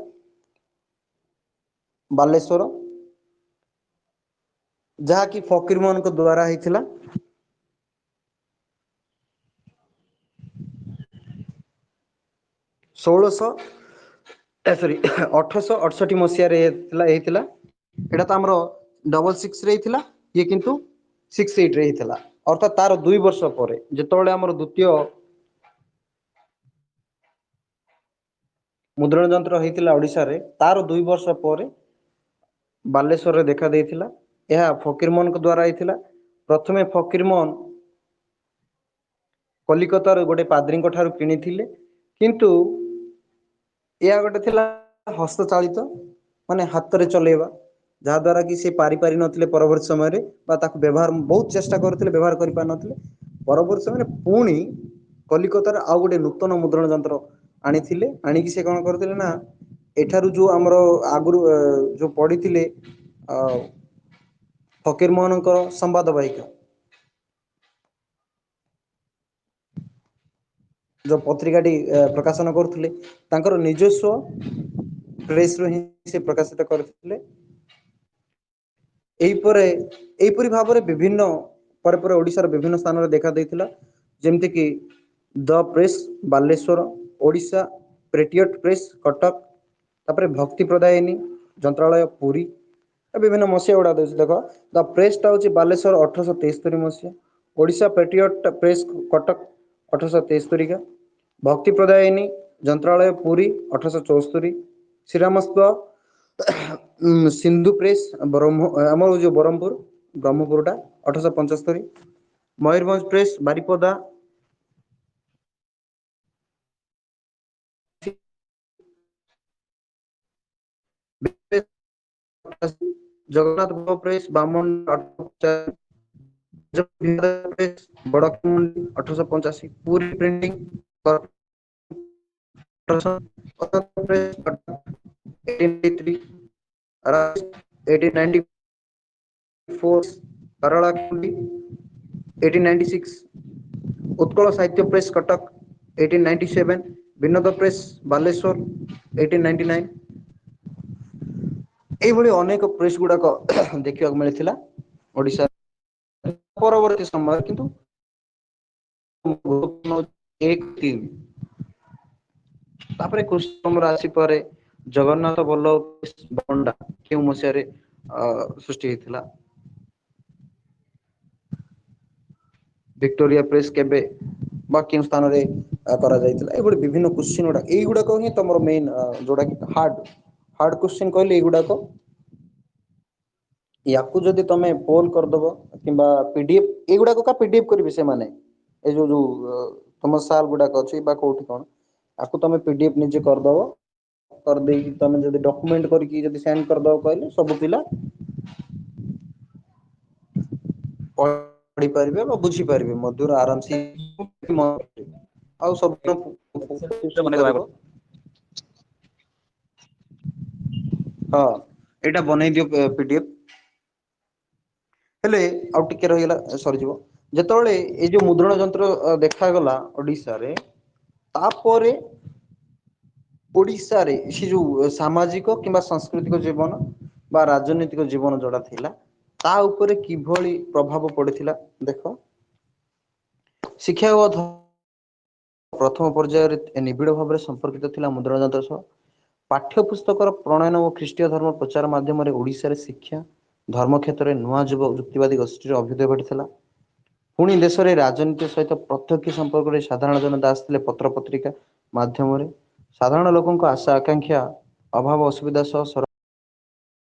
ବାଲେଶ୍ୱର, ଯାହାକି ଫକୀର ମୋହନଙ୍କ ଦ୍ଵାରା ହେଇଥିଲା। 1868 ମସିହାରେ ହେଇଥିଲା। ଏଇଟା ତ ଆମର 66 ହେଇଥିଲା, ଇଏ କିନ୍ତୁ 68 ରେ ହେଇଥିଲା। ଅର୍ଥାତ୍ ତାର 2 ବର୍ଷ ପରେ, ଯେତେବେଳେ ଆମର ଦ୍ୱିତୀୟ ମୁଦ୍ରଣ ଯନ୍ତ୍ର ହେଇଥିଲା ଓଡ଼ିଶାରେ, ତାର 2 ବର୍ଷ ପରେ ବାଲେଶ୍ୱରରେ ଦେଖା ଦେଇଥିଲା। ଏହା ଫକୀର ମୋହନଙ୍କ ଦ୍ଵାରା ହେଇଥିଲା। ପ୍ରଥମେ ଫକୀର ମୋହନ କଲିକତାର ଗୋଟେ ପାଦ୍ରୀଙ୍କ ଠାରୁ କିଣିଥିଲେ, କିନ୍ତୁ ଏହା ଗୋଟେ ଥିଲା ହସ୍ତଚାଳିତ, ମାନେ ହାତରେ ଚଲେଇବା, ଯାହା ଦ୍ୱାରା କି ସେ ପାରି ନଥିଲେ ପରବର୍ତ୍ତୀ ସମୟରେ, ବା ତାକୁ ବ୍ୟବହାର ବହୁତ ଚେଷ୍ଟା କରୁଥିଲେ, ବ୍ୟବହାର କରିପାରିନଥିଲେ। ପରବର୍ତ୍ତୀ ସମୟରେ ପୁଣି କଲିକତାରେ ଆଉ ଗୋଟେ ନୂତନ ମୁଦ୍ରଣ ଯନ୍ତ୍ର ଆଣିଥିଲେ। ଆଣିକି ସେ କଣ କରିଥିଲେ ନା, ଏଠାରୁ ଯୋଉ ଆମର ଆଗରୁ ଯୋଉ ପଢିଥିଲେ ଫକୀର ମୋହନଙ୍କର ସମ୍ବାଦ ବାହିକା, ଯୋଉ ପତ୍ରିକାଟି ପ୍ରକାଶନ କରୁଥିଲେ, ତାଙ୍କର ନିଜସ୍ୱ ପ୍ରେସରୁ ହିଁ ସେ ପ୍ରକାଶିତ କରିଥିଲେ। ଏହିପରି ଭାବରେ ବିଭିନ୍ନ ପରେ ପରେ ଓଡ଼ିଶାର ବିଭିନ୍ନ ସ୍ଥାନରେ ଦେଖା ଦେଇଥିଲା। ଯେମିତିକି ଦ ପ୍ରେସ୍ ବାଲେଶ୍ୱର, ଓଡ଼ିଶା ପ୍ରେଟିୟଟ ପ୍ରେସ୍ କଟକ, ତାପରେ ଭକ୍ତି ପ୍ରଦାୟିନୀ ଯନ୍ତ୍ରାଳୟ ପୁରୀ, ବିଭିନ୍ନ ମସିହା ଗୁଡ଼ା ଦେଉଛି ଦେଖ। ଦ ପ୍ରେସ୍ଟା ହେଉଛି ବାଲେଶ୍ୱର 1873 ମସିହା, ଓଡ଼ିଶା ପେଟ୍ରିଅଟ ପ୍ରେସ୍ କଟକ 1873, ଭକ୍ତି ପ୍ରଦାୟିନୀ ଯନ୍ତ୍ରାଳୟ ପୁରୀ 1874, ଶ୍ରୀରାମସ୍ତ ସିନ୍ଧୁ ପ୍ରେସ୍ ଆମର ଯେଉଁ ବ୍ରହ୍ମପୁର ବ୍ରହ୍ମପୁରଟା 1875, ମୟୂରଭଞ୍ଜ ପ୍ରେସ୍ ବାରିପଦା, ଜଗନ୍ନାଥ ବଲ୍ଲଭ ପ୍ରେସ୍ ବାମନ 1850, ବଡ 1885, ପୁରୀ ପ୍ରିଣ୍ଟିଂ 1883, 1894, ସାରଳା 1896, ଉତ୍କଳ ସାହିତ୍ୟ ପ୍ରେସ୍ କଟକ 1897, ବିନୋଦ ପ୍ରେସ୍ ବାଲେଶ୍ୱର 1899। ଏଇଭଳି ଅନେକ ପ୍ରେସ୍ ଗୁଡାକ ଦେଖିବାକୁ ମିଳିଥିଲା ଓଡ଼ିଶା ପରବର୍ତ୍ତୀ ସମୟରେ। କିନ୍ତୁ 1-3 ତାପରେ କୃଷ୍ଣର ରାଶି ପରେ ଜଗନ୍ନାଥ ବଲ୍ଲଭ ପଣ୍ଡା କେଉଁ ମସିହାରେ ସୃଷ୍ଟି ହେଇଥିଲା? ଭିକ୍ଟୋରିଆ ପ୍ରେସ୍ କେବେ ବା କେଉଁ ସ୍ଥାନରେ କରାଯାଇଥିଲା? ଏଇଭଳି ବିଭିନ୍ନ କ୍ୱେଶ୍ଚିନ୍ ଗୁଡା ଏଇଗୁଡାକ ହିଁ ତମର ମେନ୍ ଯୋଉଟା କି ହାର୍ଡ କ୍ୱେଶ୍ଚିନ୍ କହିଲେ ଏଇଗୁଡାକ। ୟାକୁ ଯଦି ତମେ ପୋଲ୍ କରିଦବ କିମ୍ବା ପିଡିଏଫ୍, ଏଇଗୁଡାକ ପିଡିଏଫ୍ କରିବେ ସେମାନେ, ଏ ଯୋଉ ତମ ସାଲ୍ ଗୁଡାକ ଅଛି ବା କୋଉଠି କଣ, ଆକୁ ତମେ ପିଡିଏଫ୍ ନିଜେ କରିଦବ, କରିଦେଇକି ତମେ ଯଦି ଡକୁମେଣ୍ଟ କରିକି ଯଦି ସେଣ୍ଡ କରିଦବ କହିଲେ ସବୁ ପିଲା ପଢିପାରିବେ ବା ବୁଝିପାରିବେ ମଧ୍ୟରେ ଆରାମସେ ଆଉ ସବୁ ବନେଇଦବା କରିବ। ହଁ ଏଇଟା ବନେଇ ଦିଅ ପିଡିଏଫ୍। ହେଲେ ଆଉ ଟିକେ ରହିଗଲା ସରିଯିବ। ଯେତେବେଳେ ଏଇ ଯୋଉ ମୁଦ୍ରଣ ଯନ୍ତ୍ର ଦେଖାଗଲା ଓଡିଶାରେ, ତାପରେ ଓଡିଶାରେ ସେ ଯୋଉ ସାମାଜିକ କିମ୍ବା ସାଂସ୍କୃତିକ ଜୀବନ ବା ରାଜନୈତିକ ଜୀବନ ଯୋଉଟା ଥିଲା ତା ଉପରେ କିଭଳି ପ୍ରଭାବ ପଡିଥିଲା ଦେଖ। ଶିକ୍ଷା ଓ ପ୍ରଥମ ପର୍ଯ୍ୟାୟରେ ନିବିଡ଼ ଭାବରେ ସମ୍ପର୍କିତ ଥିଲା ମୁଦ୍ରଣ ଯନ୍ତ୍ର ସହ। ପାଠ୍ୟ ପୁସ୍ତକର ପ୍ରଣୟନ ଓ ଖ୍ରୀଷ୍ଟୀୟ ଧର୍ମ ପ୍ରଚାର ମାଧ୍ୟମରେ ଓଡ଼ିଶାରେ ଶିକ୍ଷା ଧର୍ମ କ୍ଷେତ୍ରରେ ନୂଆ ଯୁକ୍ତିବାଦୀ ଗୋଷ୍ଠୀର ଅଭ୍ୟୁଦୟ ଘଟିଥିଲା। ପୁଣି ଦେଶରେ ରାଜନୀତି ସହିତ ପ୍ରତ୍ୟକ୍ଷ ସମ୍ପର୍କରେ ସାଧାରଣ ଜନତା ଆସିଥିଲେ ପତ୍ର ପତ୍ରିକା ମାଧ୍ୟମରେ। ସାଧାରଣ ଲୋକଙ୍କ ଆଶା ଆକାଂକ୍ଷା ଅଭାବ ଅସୁବିଧା ସହ